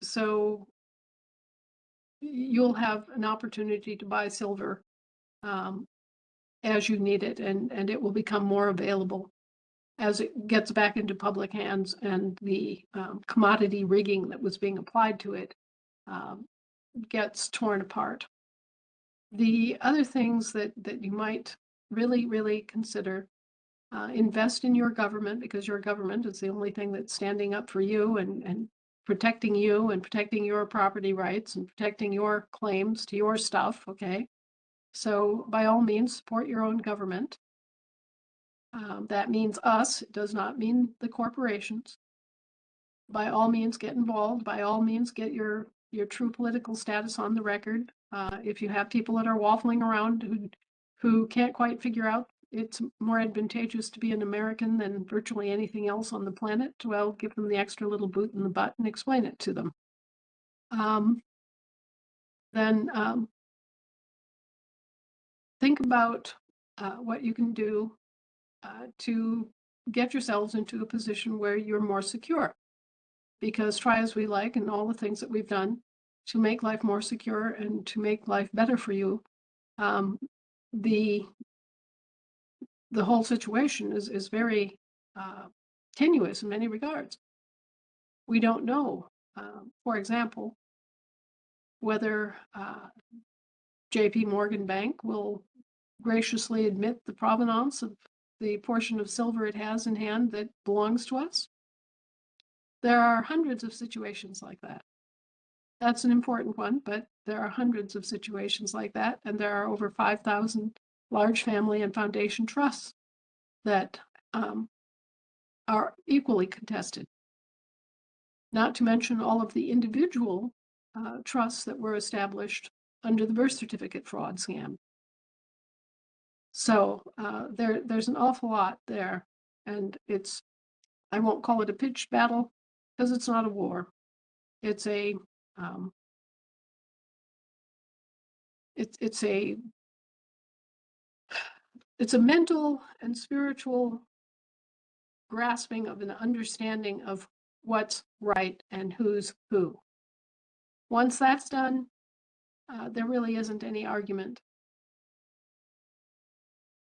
so you'll have an opportunity to buy silver as you need it, and it will become more available as it gets back into public hands, and the commodity rigging that was being applied to it gets torn apart. The other things that you might really, really consider: invest in your government, because your government is the only thing that's standing up for you and protecting you and protecting your property rights and protecting your claims to your stuff, okay? So by all means, support your own government. That means us. It does not mean the corporations. By all means, get involved. By all means, get your true political status on the record. If you have people that are waffling around who can't quite figure out it's more advantageous to be an American than virtually anything else on the planet, well, give them the extra little boot in the butt and explain it to them. Then think about what you can do to get yourselves into a position where you're more secure. Because try as we like, and all the things that we've done to make life more secure and to make life better for you, the whole situation is very tenuous in many regards. We don't know, for example, whether JP Morgan Bank will graciously admit the provenance of the portion of silver it has in hand that belongs to us. There are hundreds of situations like that. That's an important one, but there are hundreds of situations like that, and there are over 5,000 large family and foundation trusts that are equally contested. Not to mention all of the individual trusts that were established under the birth certificate fraud scam. So there's an awful lot there, and I won't call it a pitched battle, because it's not a war. It's a it's a mental and spiritual grasping of an understanding of what's right and who's who. Once that's done, there really isn't any argument.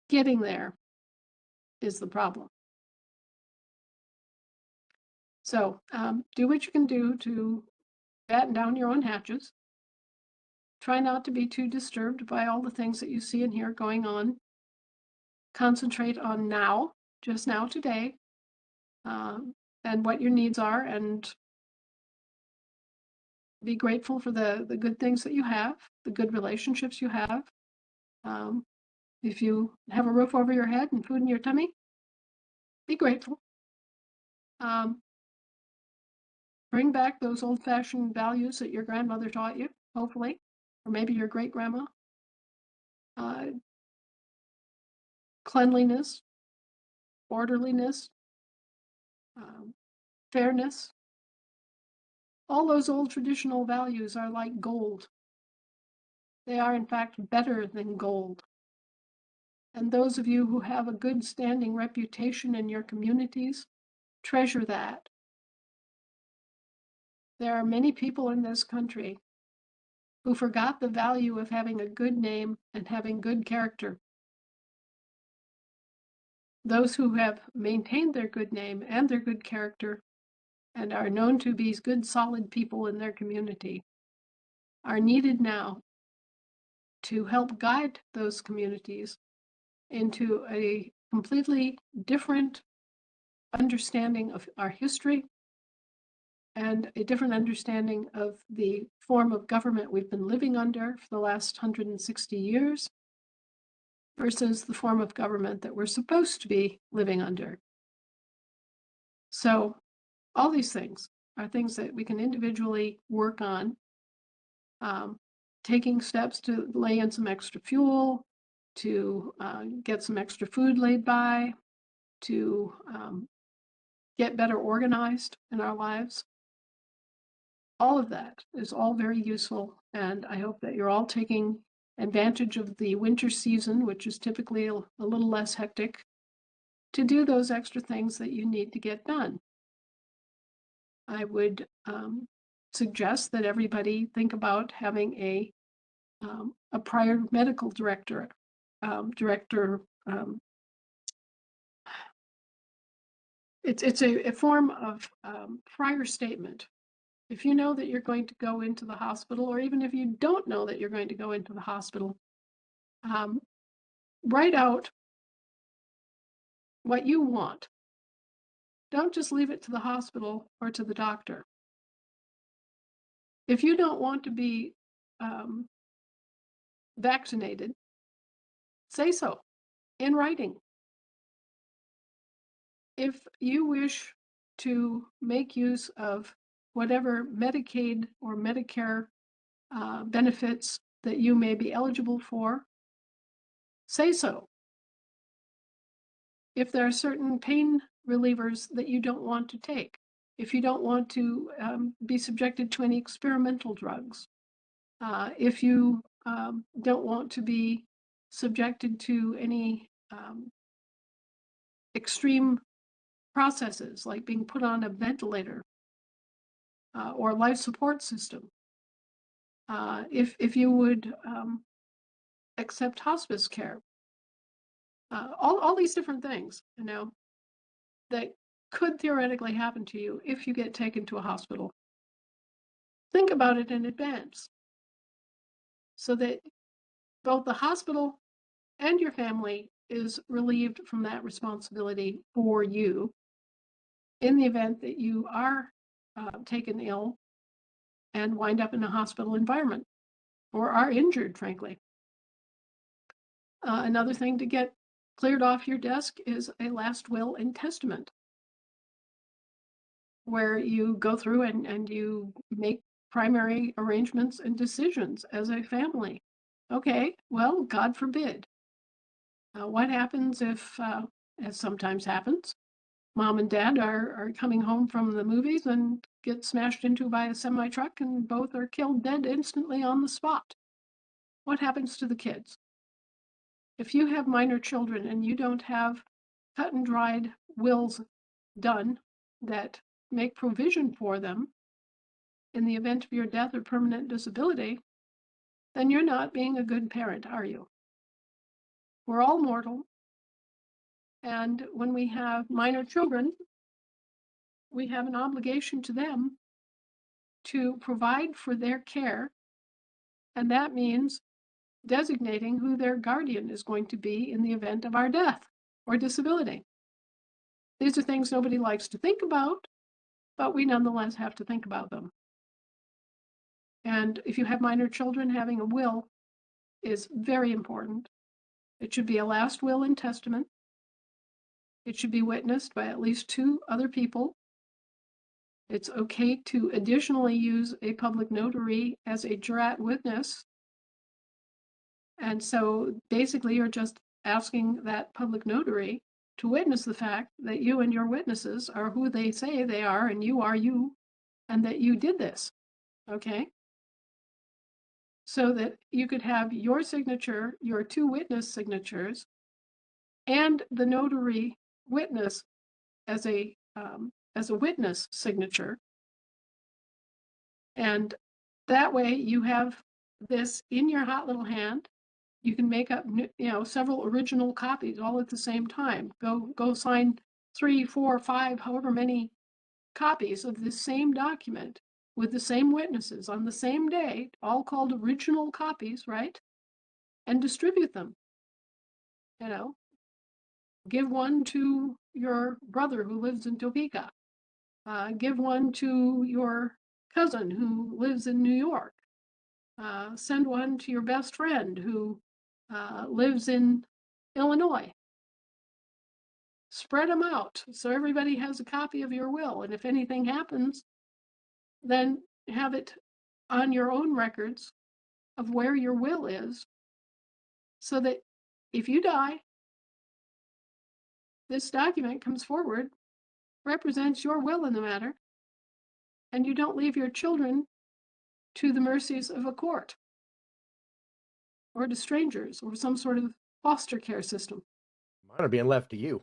Getting there is the problem. So do what you can do to batten down your own hatches. Try not to be too disturbed by all the things that you see and hear going on. Concentrate on now, just now, today, and what your needs are, and be grateful for the good things that you have, the good relationships you have. If you have a roof over your head and food in your tummy, be grateful. Bring back those old-fashioned values that your grandmother taught you, hopefully, or maybe your great-grandma. Cleanliness, orderliness, fairness. All those old traditional values are like gold. They are, in fact, better than gold. And those of you who have a good standing reputation in your communities, treasure that. There are many people in this country who forgot the value of having a good name and having good character. Those who have maintained their good name and their good character and are known to be good, solid people in their community are needed now to help guide those communities into a completely different understanding of our history and a different understanding of the form of government we've been living under for the last 160 years versus the form of government that we're supposed to be living under. So all these things are things that we can individually work on, taking steps to lay in some extra fuel, to get some extra food laid by, to get better organized in our lives. All of that is all very useful, and I hope that you're all taking advantage of the winter season, which is typically a little less hectic, to do those extra things that you need to get done. I would suggest that everybody think about having a prior medical director. It's a form of prior statement. If you know that you're going to go into the hospital, or even if you don't know that you're going to go into the hospital, write out what you want. Don't just leave it to the hospital or to the doctor. If you don't want to be vaccinated, say so in writing. If you wish to make use of whatever Medicaid or Medicare benefits that you may be eligible for, say so. If there are certain pain relievers that you don't want to take, if you don't want to be subjected to any experimental drugs, if you don't want to be subjected to any extreme processes like being put on a ventilator or life support system, if you would accept hospice care, all these different things, that could theoretically happen to you if you get taken to a hospital. Think about it in advance so that both the hospital and your family is relieved from that responsibility for you in the event that you are taken ill and wind up in a hospital environment or are injured, frankly. Another thing to get cleared off your desk is a last will and testament, where you go through and you make primary arrangements and decisions as a family. Okay, well, God forbid. What happens if, as sometimes happens, mom and dad are coming home from the movies and get smashed into by a semi-truck and both are killed dead instantly on the spot? What happens to the kids? If you have minor children and you don't have cut and dried wills done that make provision for them in the event of your death or permanent disability, then you're not being a good parent, are you? We're all mortal. And when we have minor children, we have an obligation to them to provide for their care And that means designating who their guardian is going to be in the event of our death or disability. These are things nobody likes to think about, but we nonetheless have to think about them. And if you have minor children, having a will is very important. It should be a last will and testament. It should be witnessed by at least 2 other people. It's okay to additionally use a public notary as a jurat witness. And so basically, you're just asking that public notary to witness the fact that you and your witnesses are who they say they are, and you are you, and that you did this. Okay? So that you could have your signature, your 2 witness signatures, and the notary witness as a witness signature. And that way you have this in your hot little hand. You can make up, several original copies all at the same time. Go sign 3, 4, 5, however many copies of the same document with the same witnesses on the same day, all called original copies, right? And distribute them. Give one to your brother who lives in Topeka. Give one to your cousin who lives in New York. Send one to your best friend who lives in Illinois. Spread them out so everybody has a copy of your will. And if anything happens, then have it on your own records of where your will is, so that if you die, this document comes forward, represents your will in the matter, and you don't leave your children to the mercies of a court or to strangers or some sort of foster care system. Mine are being left to you.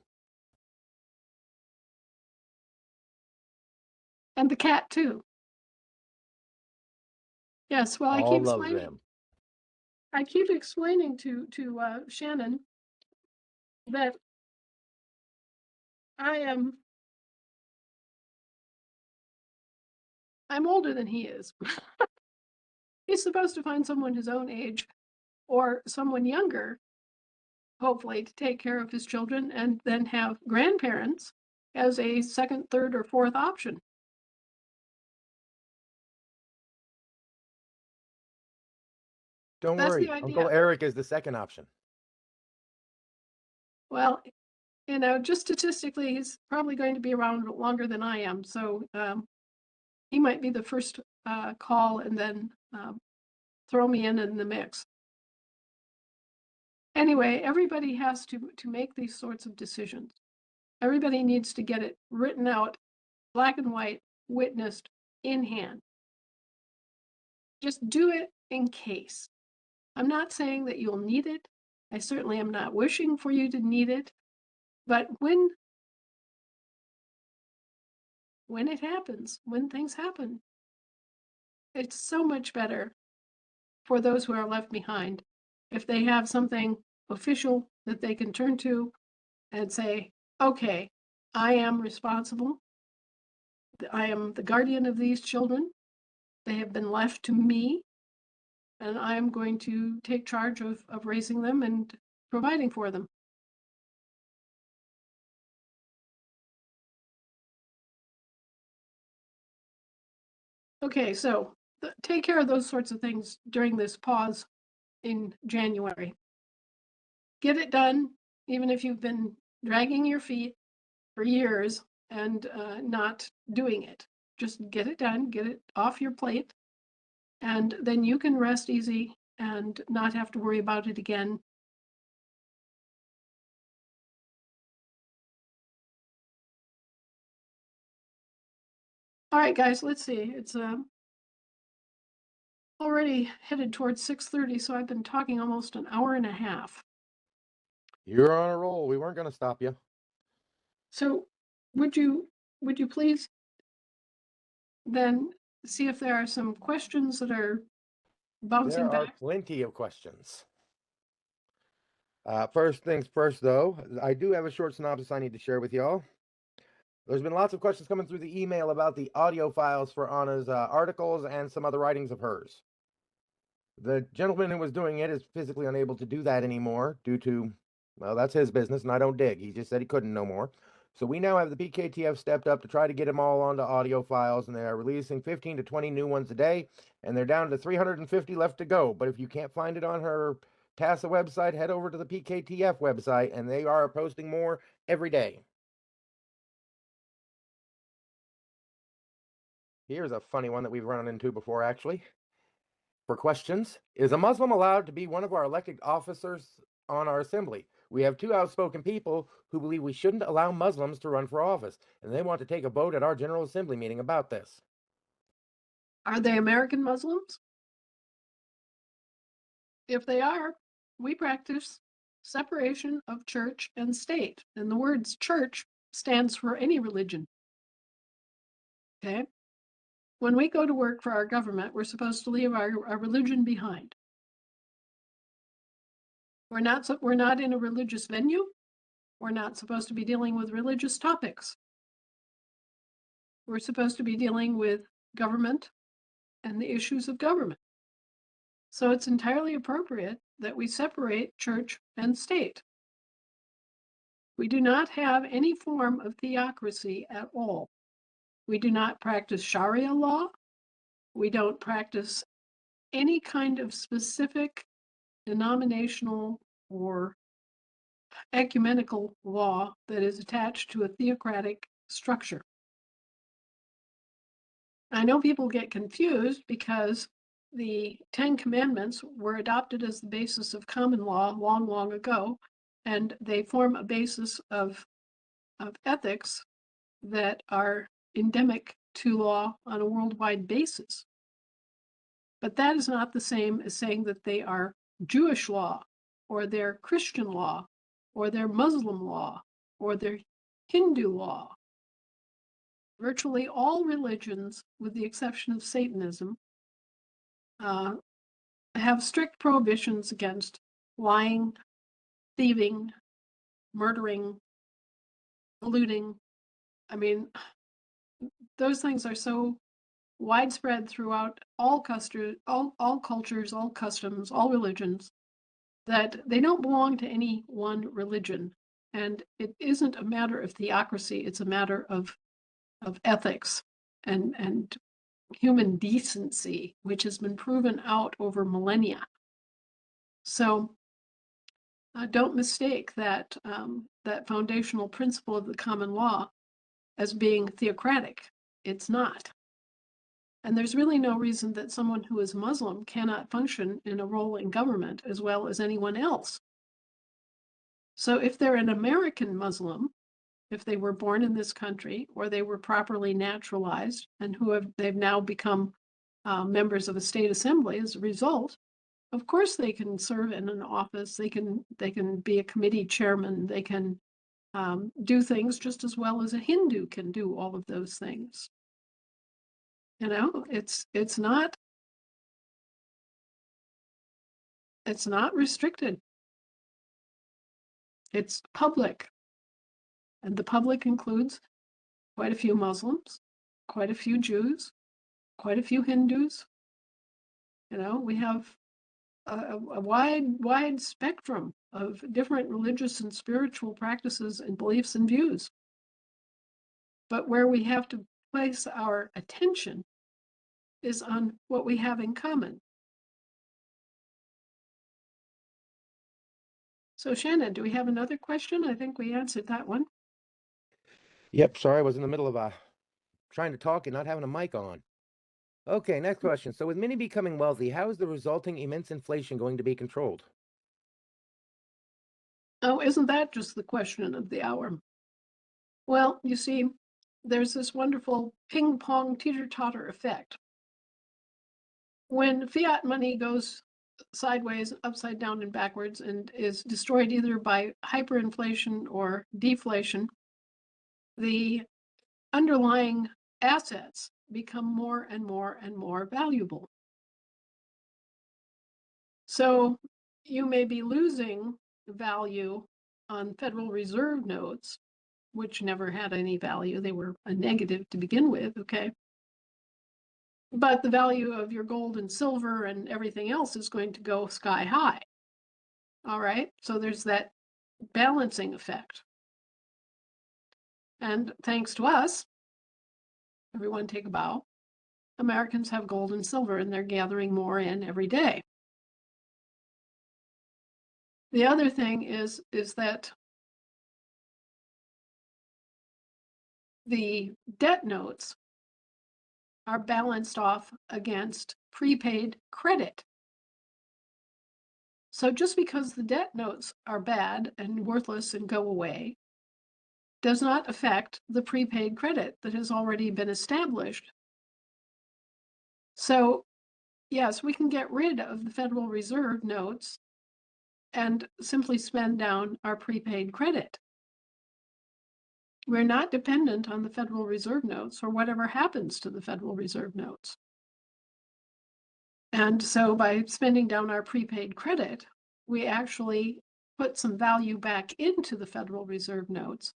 And the cat too. Yes, well, All of them. I keep explaining to Shannon that I'm older than he is. He's supposed to find someone his own age or someone younger, hopefully, to take care of his children, and then have grandparents as a second, third, or fourth option. Don't That's worry. the idea. Uncle Eric is the second option. Well, just statistically, he's probably going to be around longer than I am. So he might be the first call and then throw me in the mix. Anyway, everybody has to make these sorts of decisions. Everybody needs to get it written out, black and white, witnessed, in hand. Just do it in case. I'm not saying that you'll need it. I certainly am not wishing for you to need it. But when it happens, when things happen, it's so much better for those who are left behind if they have something official that they can turn to and say, okay, I am responsible. I am the guardian of these children. They have been left to me, and I am going to take charge of raising them and providing for them. Okay, so take care of those sorts of things during this pause in January. Get it done, even if you've been dragging your feet for years and not doing it. Just get it done, get it off your plate, and then you can rest easy and not have to worry about it again. All right, guys, let's see. It's already headed towards 6:30, so I've been talking almost an hour and a half. You're on a roll. We weren't going to stop you. So would you please then see if there are some questions that are bouncing There are back? plenty of questions. First things first, though, I do have a short synopsis I need to share with y'all. There's been lots of questions coming through the email about the audio files for Anna's articles and some other writings of hers. The gentleman who was doing it is physically unable to do that anymore due to, well, that's his business, and I don't dig. He just said he couldn't no more. So we now have the PKTF stepped up to try to get them all onto audio files, and they are releasing 15 to 20 new ones a day, and they're down to 350 left to go. But if you can't find it on her TASA website, head over to the PKTF website, and they are posting more every day. Here's a funny one that we've run into before, actually. For questions, is a Muslim allowed to be one of our elected officers on our assembly? We have two outspoken people who believe we shouldn't allow Muslims to run for office, and they want to take a vote at our General Assembly meeting about this. Are they American Muslims? If they are, we practice separation of church and state. And the words church stands for any religion. Okay? When we go to work for our government, we're supposed to leave our religion behind. We're not in a religious venue. We're not supposed to be dealing with religious topics. We're supposed to be dealing with government and the issues of government. So it's entirely appropriate that we separate church and state. We do not have any form of theocracy at all. We do not practice Sharia law. We don't practice any kind of specific denominational or ecumenical law that is attached to a theocratic structure. I know people get confused because the Ten Commandments were adopted as the basis of common law long, long ago, and they form a basis of ethics that are endemic to law on a worldwide basis. But that is not the same as saying that they are Jewish law, or they're Christian law, or they're Muslim law, or they're Hindu law. Virtually all religions, with the exception of Satanism, have strict prohibitions against lying, thieving, murdering, looting. I mean, those things are so widespread throughout all cultures, all customs, all religions, that they don't belong to any one religion. And it isn't a matter of theocracy, it's a matter of ethics and human decency, which has been proven out over millennia. So don't mistake that that foundational principle of the common law as being theocratic. It's not. And there's really no reason that someone who is Muslim cannot function in a role in government as well as anyone else. So if they're an American Muslim, if they were born in this country or they were properly naturalized and they've now become members of a state assembly as a result, of course they can serve in an office. They can be a committee chairman. They can do things just as well as a Hindu can do all of those things. You know, it's not restricted. It's public, and the public includes quite a few Muslims, quite a few Jews, quite a few Hindus. You know, we have a wide spectrum of different religious and spiritual practices and beliefs and views. But where we have to place our attention is on what we have in common. So Shannon, do we have another question? I think we answered that one. Yep, sorry, I was in the middle of trying to talk and not having a mic on. Okay, next question. So with many becoming wealthy, how is the resulting immense inflation going to be controlled? Oh, isn't that just the question of the hour? Well, you see, there's this wonderful ping pong teeter-totter effect. When fiat money goes sideways, upside down, and backwards and is destroyed either by hyperinflation or deflation, the underlying assets become more and more and more valuable. So you may be losing value on Federal Reserve notes, which never had any value. They were a negative to begin with, okay? but the value of your gold and silver and everything else is going to go sky high. All right, so there's that balancing effect. And thanks to us, everyone take a bow, Americans have gold and silver and they're gathering more in every day. The other thing is that the debt notes are balanced off against prepaid credit. So just because the debt notes are bad and worthless and go away does not affect the prepaid credit that has already been established. So yes, we can get rid of the Federal Reserve notes and simply spend down our prepaid credit. We're not dependent on the Federal Reserve notes or whatever happens to the Federal Reserve notes. And so by spending down our prepaid credit, we actually put some value back into the Federal Reserve notes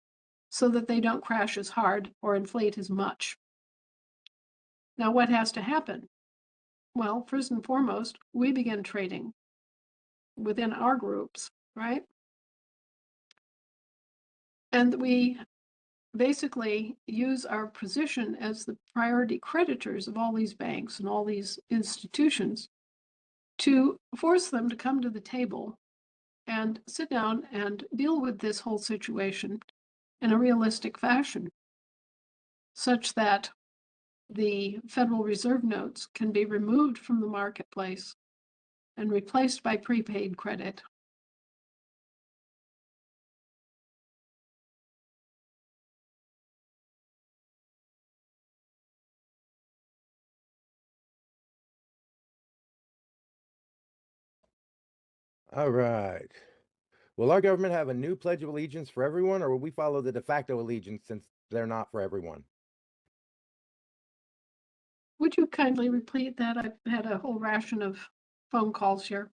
so that they don't crash as hard or inflate as much. Now, what has to happen? Well, first and foremost, we begin trading within our groups, right? And we basically use our position as the priority creditors of all these banks and all these institutions to force them to come to the table and sit down and deal with this whole situation in a realistic fashion, such that the Federal Reserve notes can be removed from the marketplace and replaced by prepaid credit. All right. Will our government have a new Pledge of Allegiance for everyone, or will we follow the de facto allegiance since they're not for everyone? Would you kindly repeat that? I've had a whole ration of phone calls here.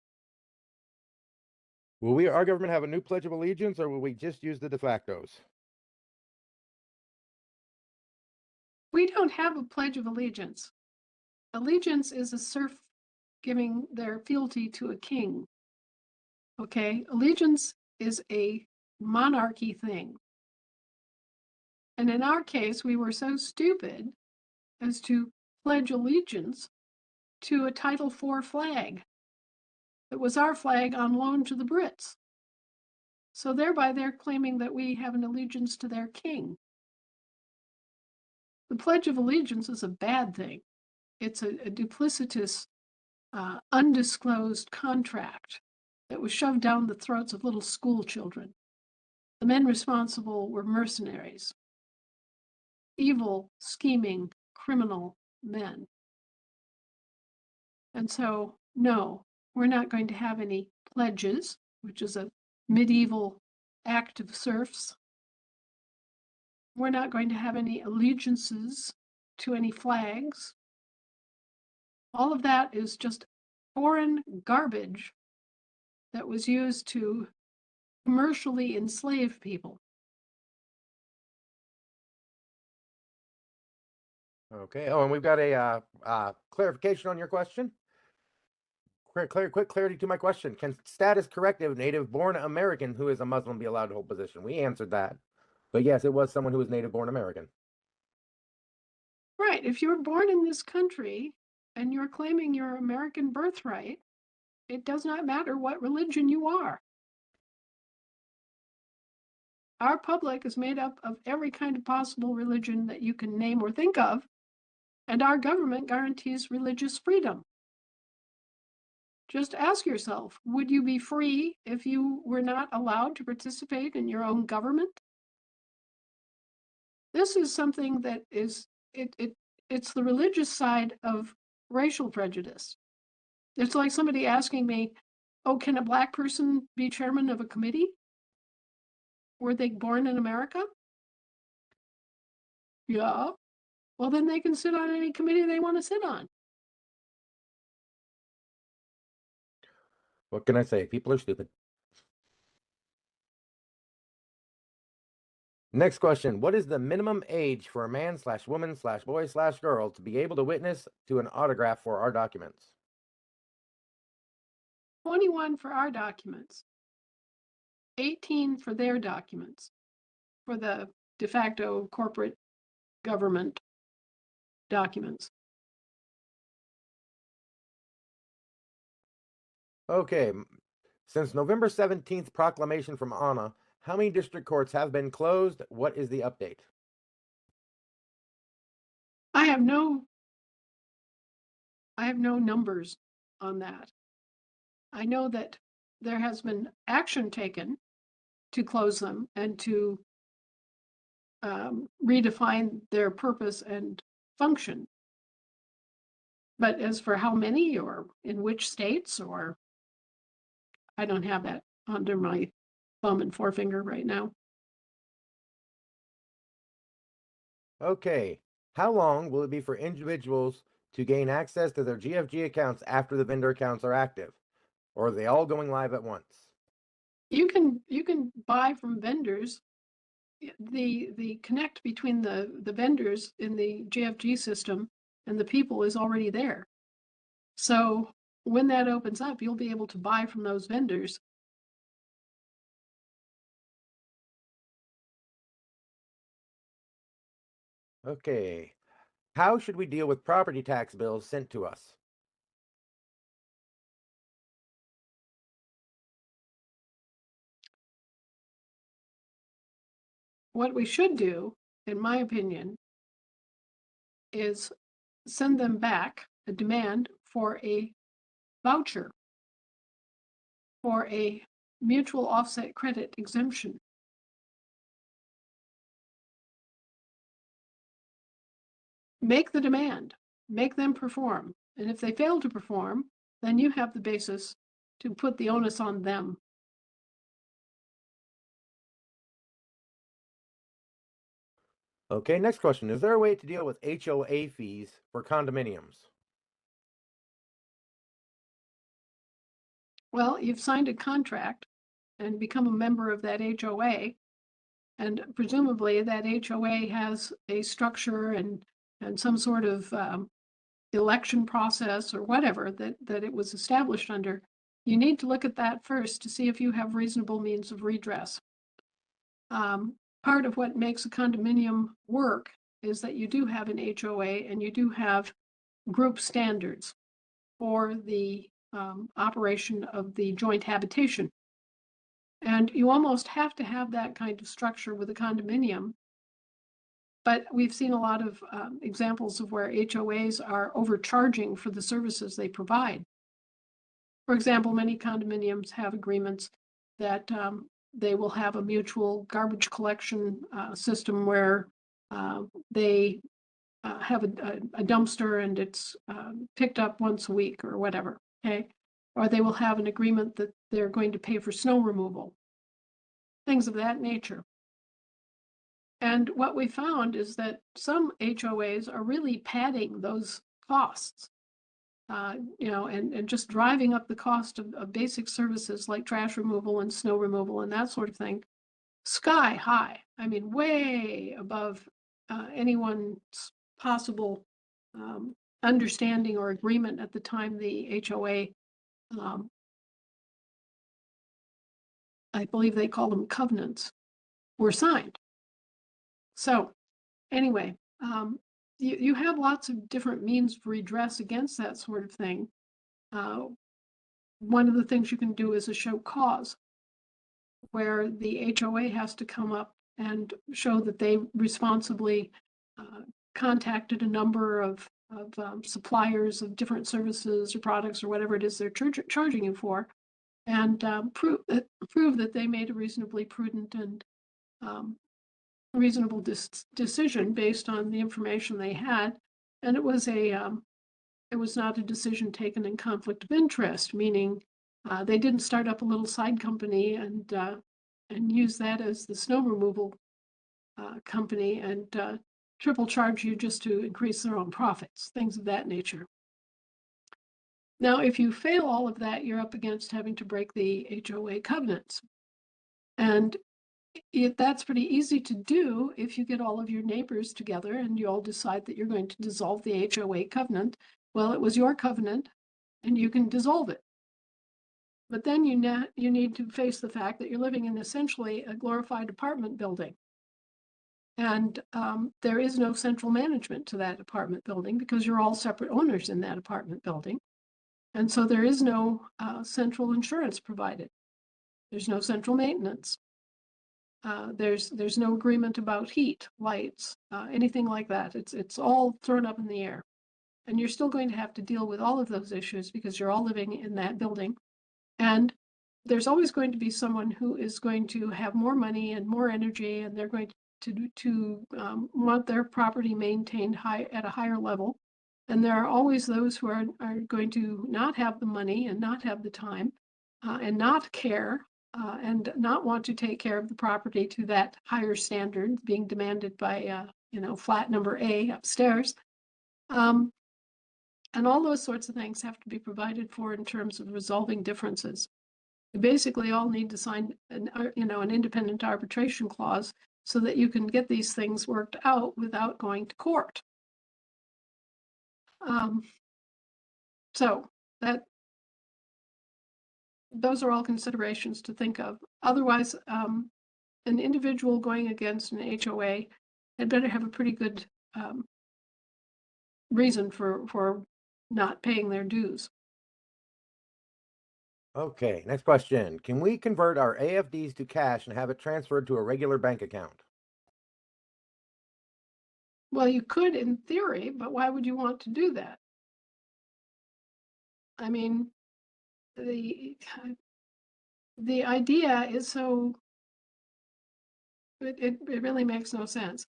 Will our government have a new Pledge of Allegiance, or will we just use the de factos? We don't have a Pledge of Allegiance. Allegiance is a serf giving their fealty to a king. Okay, allegiance is a monarchy thing. And in our case, we were so stupid as to pledge allegiance to a Title IV flag that was our flag on loan to the Brits. So thereby they're claiming that we have an allegiance to their king. The Pledge of Allegiance is a bad thing. It's a duplicitous, undisclosed contract that was shoved down the throats of little school children. The men responsible were mercenaries, evil, scheming, criminal men. And so, no, we're not going to have any pledges, which is a medieval act of serfs. We're not going to have any allegiances to any flags. All of that is just foreign garbage that was used to commercially enslave people. Okay. Oh, and we've got a clarification on your question. Quick clarity to my question. Can status corrective native-born American who is a Muslim be allowed to hold position? We answered that. But yes, it was someone who was native-born American. Right. If you're born in this country and you're claiming your American birthright, it does not matter what religion you are. Our public is made up of every kind of possible religion that you can name or think of, and our government guarantees religious freedom. Just ask yourself, would you be free if you were not allowed to participate in your own government? This is something that is it's the religious side of racial prejudice. It's like somebody asking me, "Oh, can a black person be chairman of a committee? Were they born in America?" Yeah. Well, then they can sit on any committee they want to sit on. What can I say? People are stupid. Next question. What is the minimum age for a man slash woman slash boy slash girl to be able to witness to an autograph for our documents? 21 for our documents, 18 for their documents, for the de facto corporate government documents. Okay. Since November 17th proclamation from Anna, how many district courts have been closed? What is the update? I have no numbers on that. I know that there has been action taken to close them and to redefine their purpose and function. But as for how many or in which states, or I don't have that under my thumb and forefinger right now. Okay. How long will it be for individuals to gain access to their GFG accounts after the vendor accounts are active? Or are they all going live at once? You can buy from vendors. The connect between the vendors in the GFG system and the people is already there. So when that opens up, you'll be able to buy from those vendors. Okay. How should we deal with property tax bills sent to us? What we should do, in my opinion, is send them back a demand for a voucher for a mutual offset credit exemption. Make the demand, make them perform. And if they fail to perform, then you have the basis to put the onus on them. Okay, next question. Is there a way to deal with HOA fees for condominiums? Well, you've signed a contract and become a member of that HOA, and presumably that HOA has a structure and some sort of election process or whatever that it was established under. You need to look at that first to see if you have reasonable means of redress. Part of what makes a condominium work is that you do have an HOA and you do have group standards for the operation of the joint habitation. And you almost have to have that kind of structure with a condominium. But we've seen a lot of examples of where HOAs are overcharging for the services they provide. For example, many condominiums have agreements that they will have a mutual garbage collection system where they have a dumpster and it's picked up once a week or whatever, okay? Or they will have an agreement that they're going to pay for snow removal, things of that nature. And what we found is that some HOAs are really padding those costs, and just driving up the cost of basic services like trash removal and snow removal and that sort of thing, sky high. I mean, way above anyone's possible understanding or agreement at the time the HOA, um, I believe they call them covenants, were signed. So anyway, you have lots of different means of redress against that sort of thing. One of the things you can do is a show cause, where the HOA has to come up and show that they responsibly contacted a number of suppliers of different services or products or whatever it is they're charging you for, and prove that they made a reasonably prudent and reasonable decision based on the information they had, and it was not a decision taken in conflict of interest, meaning they didn't start up a little side company and use that as the snow removal company and triple charge you just to increase their own profits, things of that nature. Now, if you fail all of that, you're up against having to break the HOA covenants. And That's pretty easy to do if you get all of your neighbors together and you all decide that you're going to dissolve the HOA covenant. Well, it was your covenant and you can dissolve it. But then you need to face the fact that you're living in essentially a glorified apartment building. And there is no central management to that apartment building because you're all separate owners in that apartment building. And so there is no central insurance provided. There's no central maintenance. There's no agreement about heat, lights, anything like that. It's all thrown up in the air. And you're still going to have to deal with all of those issues because you're all living in that building. And there's always going to be someone who is going to have more money and more energy, and they're going to want their property maintained at a higher level. And there are always those who are going to not have the money and not have the time and not care and not want to take care of the property to that higher standard being demanded by, flat number A upstairs. Um, and all those sorts of things have to be provided for in terms of resolving differences. You basically all need to sign an independent arbitration clause so that you can get these things worked out without going to court. So that those are all considerations to think of. Otherwise, an individual going against an HOA had better have a pretty good reason for not paying their dues. Okay, next question. Can we convert our AFDs to cash and have it transferred to a regular bank account? Well, you could in theory, but why would you want to do that? I mean, the idea is so it really makes no sense.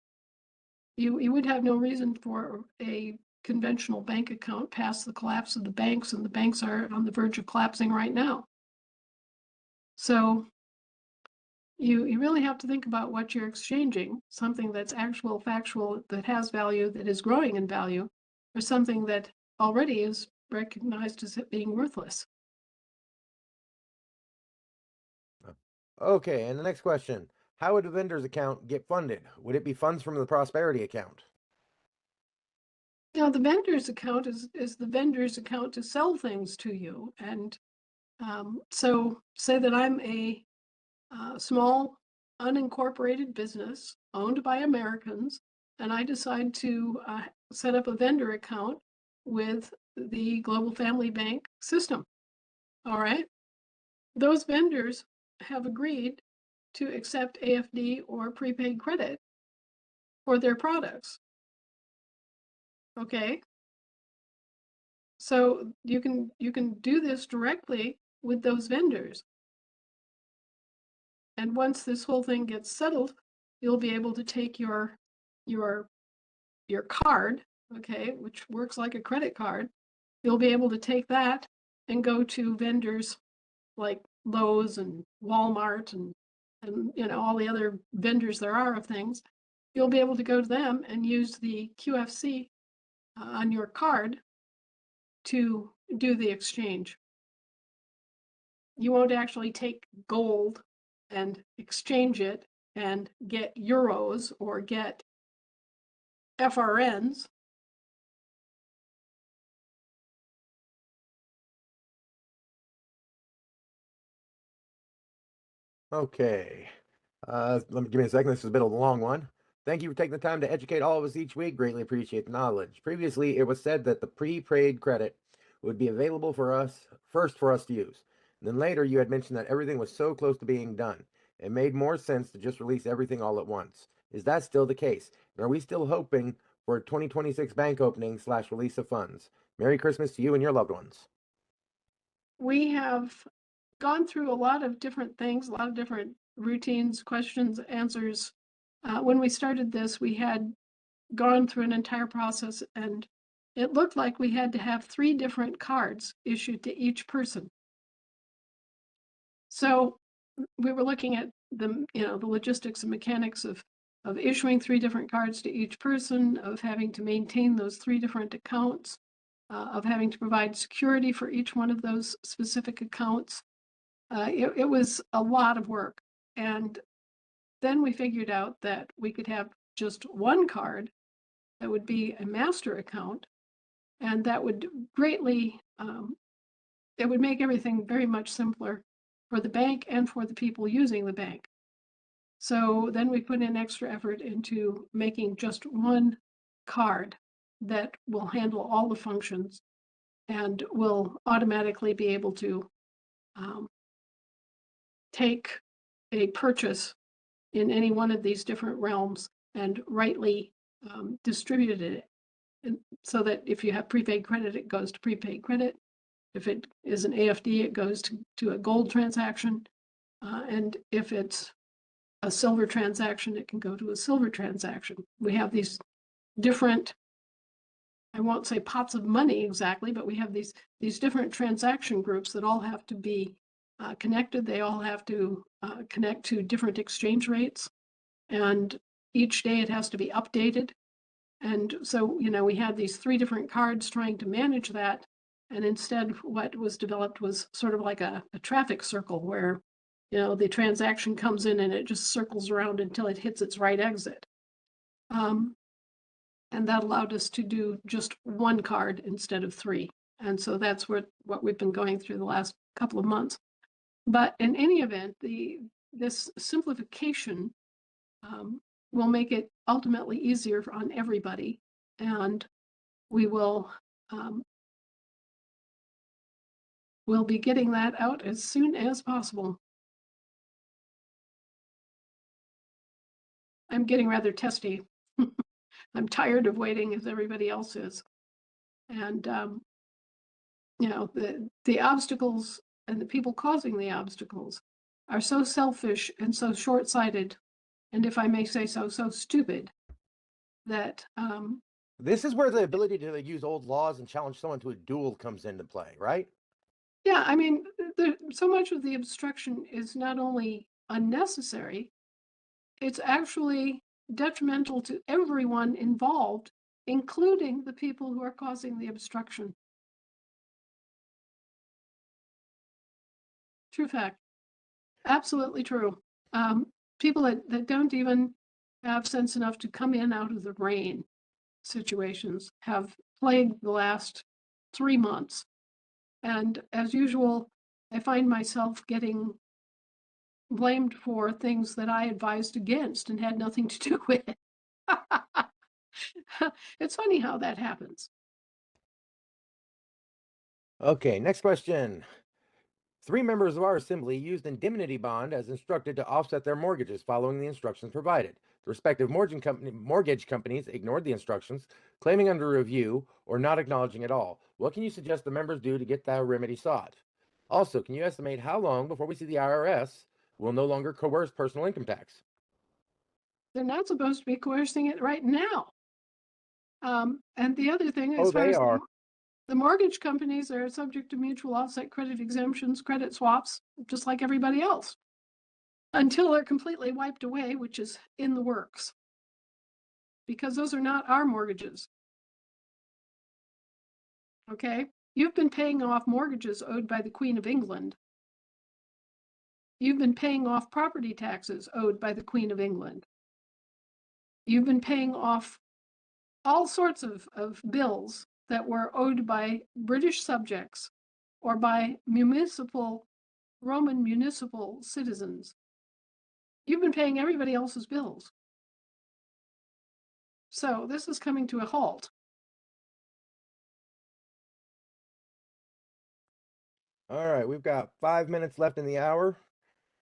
You would have no reason for a conventional bank account past the collapse of the banks, and the banks are on the verge of collapsing right now. So you really have to think about what you're exchanging, something that's actual, factual, that has value, that is growing in value, or something that already is recognized as being worthless. Okay, and the next question. How would a vendor's account get funded? Would it be funds from the prosperity account? Now, the vendor's account is the vendor's account to sell things to you. And so say that I'm a small unincorporated business owned by Americans, and I decide to set up a vendor account with the Global Family Bank system. All right. Those vendors have agreed to accept AFD or prepaid credit for their products. Okay. So you can do this directly with those vendors. And once this whole thing gets settled, you'll be able to take your card, okay, which works like a credit card. You'll be able to take that and go to vendors like Lowe's and Walmart and all the other vendors there are of things. You'll be able to go to them and use the QFC on your card to do the exchange. You won't actually take gold and exchange it and get euros or get FRNs. Okay. Give me a second. This is a bit of a long one. Thank you for taking the time to educate all of us each week. Greatly appreciate the knowledge. Previously, it was said that the prepaid credit would be available for us first for us to use. And then later, you had mentioned that everything was so close to being done. It made more sense to just release everything all at once. Is that still the case? And are we still hoping for a 2026 bank opening / release of funds? Merry Christmas to you and your loved ones. We have gone through a lot of different things, a lot of different routines, questions, answers. When we started this, we had gone through an entire process, and it looked like we had to have 3 different cards issued to each person. So we were looking at the logistics and mechanics of issuing 3 different cards to each person, of having to maintain those 3 different accounts, of having to provide security for each one of those specific accounts. It was a lot of work, and then we figured out that we could have just one card that would be a master account, and that would greatly, it would make everything very much simpler for the bank and for the people using the bank. So then we put in extra effort into making just one card that will handle all the functions and will automatically be able to um, take a purchase in any one of these different realms and rightly distribute it. And so that if you have prepaid credit, it goes to prepaid credit. If it is an AFD, it goes to a gold transaction. And if it's a silver transaction, it can go to a silver transaction. We have these different, I won't say pots of money exactly, but we have these different transaction groups that all have to be connected. They all have to connect to different exchange rates. And each day it has to be updated. And so, we had these 3 different cards trying to manage that. And instead, what was developed was sort of like a traffic circle where, the transaction comes in and it just circles around until it hits its right exit. And that allowed us to do just one card instead of 3. And so that's what we've been going through the last couple of months. But in any event, this simplification will make it ultimately easier on everybody. And we will we'll be getting that out as soon as possible. I'm getting rather testy. I'm tired of waiting as everybody else is. And the obstacles and the people causing the obstacles are so selfish and so short-sighted, and if I may say so, so stupid that This is where the ability to use old laws and challenge someone to a duel comes into play, right? yeah, I mean, so much of the obstruction is not only unnecessary, it's actually detrimental to everyone involved, including the people who are causing the obstruction. True fact. Absolutely true. People that don't even have sense enough to come in out of the rain situations have plagued the last 3 months. And as usual, I find myself getting blamed for things that I advised against and had nothing to do with it. It's funny how that happens. Okay, next question. 3 members of our assembly used indemnity bond as instructed to offset their mortgages following the instructions provided. The respective mortgage companies ignored the instructions, claiming under review or not acknowledging at all. What can you suggest the members do to get that remedy sought? Also, can you estimate how long before we see the IRS will no longer coerce personal income tax? They're not supposed to be coercing it right now. And the other thing, Oh, as far they as are. the mortgage companies are subject to mutual offset credit exemptions, credit swaps, just like everybody else, until they're completely wiped away, which is in the works, because those are not our mortgages. Okay? You've been paying off mortgages owed by the Queen of England. You've been paying off property taxes owed by the Queen of England. You've been paying off all sorts of bills that were owed by British subjects or by Roman municipal citizens. You've been paying everybody else's bills. So this is coming to a halt. All right, we've got 5 minutes left in the hour,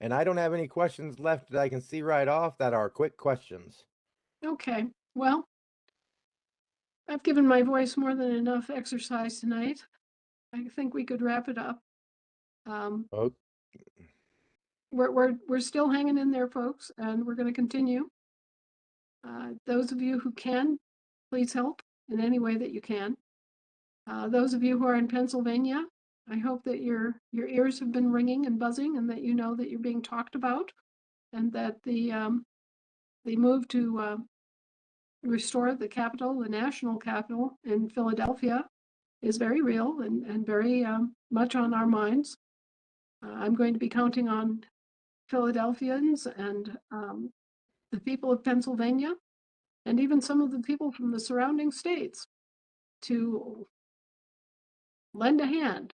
and I don't have any questions left that I can see right off that are quick questions. Okay, well, I've given my voice more than enough exercise tonight. I think we could wrap it up. Oh, We're still hanging in there, folks, and we're going to continue. Those of you who can, please help in any way that you can. Those of you who are in Pennsylvania, I hope that your ears have been ringing and buzzing, and that you know that you're being talked about, and that the move to restore the capital, the national capital in Philadelphia, is very real and very much on our minds. I'm going to be counting on Philadelphians and the people of Pennsylvania and even some of the people from the surrounding states to lend a hand.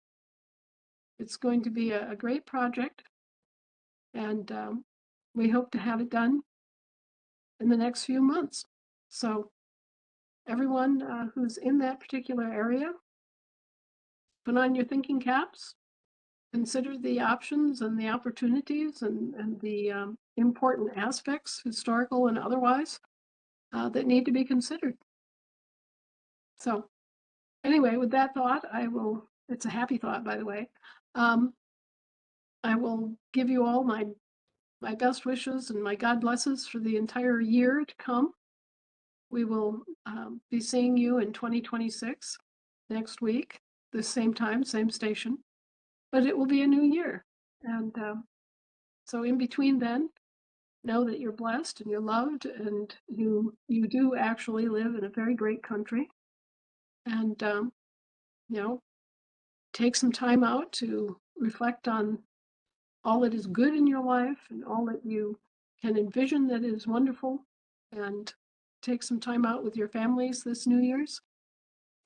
It's going to be a great project, and we hope to have it done in the next few months. So everyone who's in that particular area, put on your thinking caps, consider the options and the opportunities and the important aspects, historical and otherwise, that need to be considered. So anyway, with that thought, it's a happy thought, by the way. I will give you all my best wishes and my God blesses for the entire year to come. We will be seeing you in 2026 next week, the same time, same station, but it will be a new year. And so in between then, know that you're blessed and you're loved and you do actually live in a very great country. And, you know, take some time out to reflect on all that is good in your life and all that you can envision that is wonderful, and take some time out with your families this New Year's.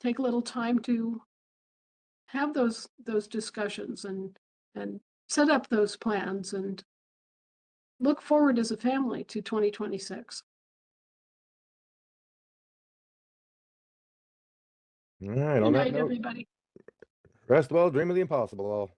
Take a little time to have those discussions and set up those plans and look forward as a family to 2026. All right. Good On that night, note, everybody. rest well, dream of the impossible. All.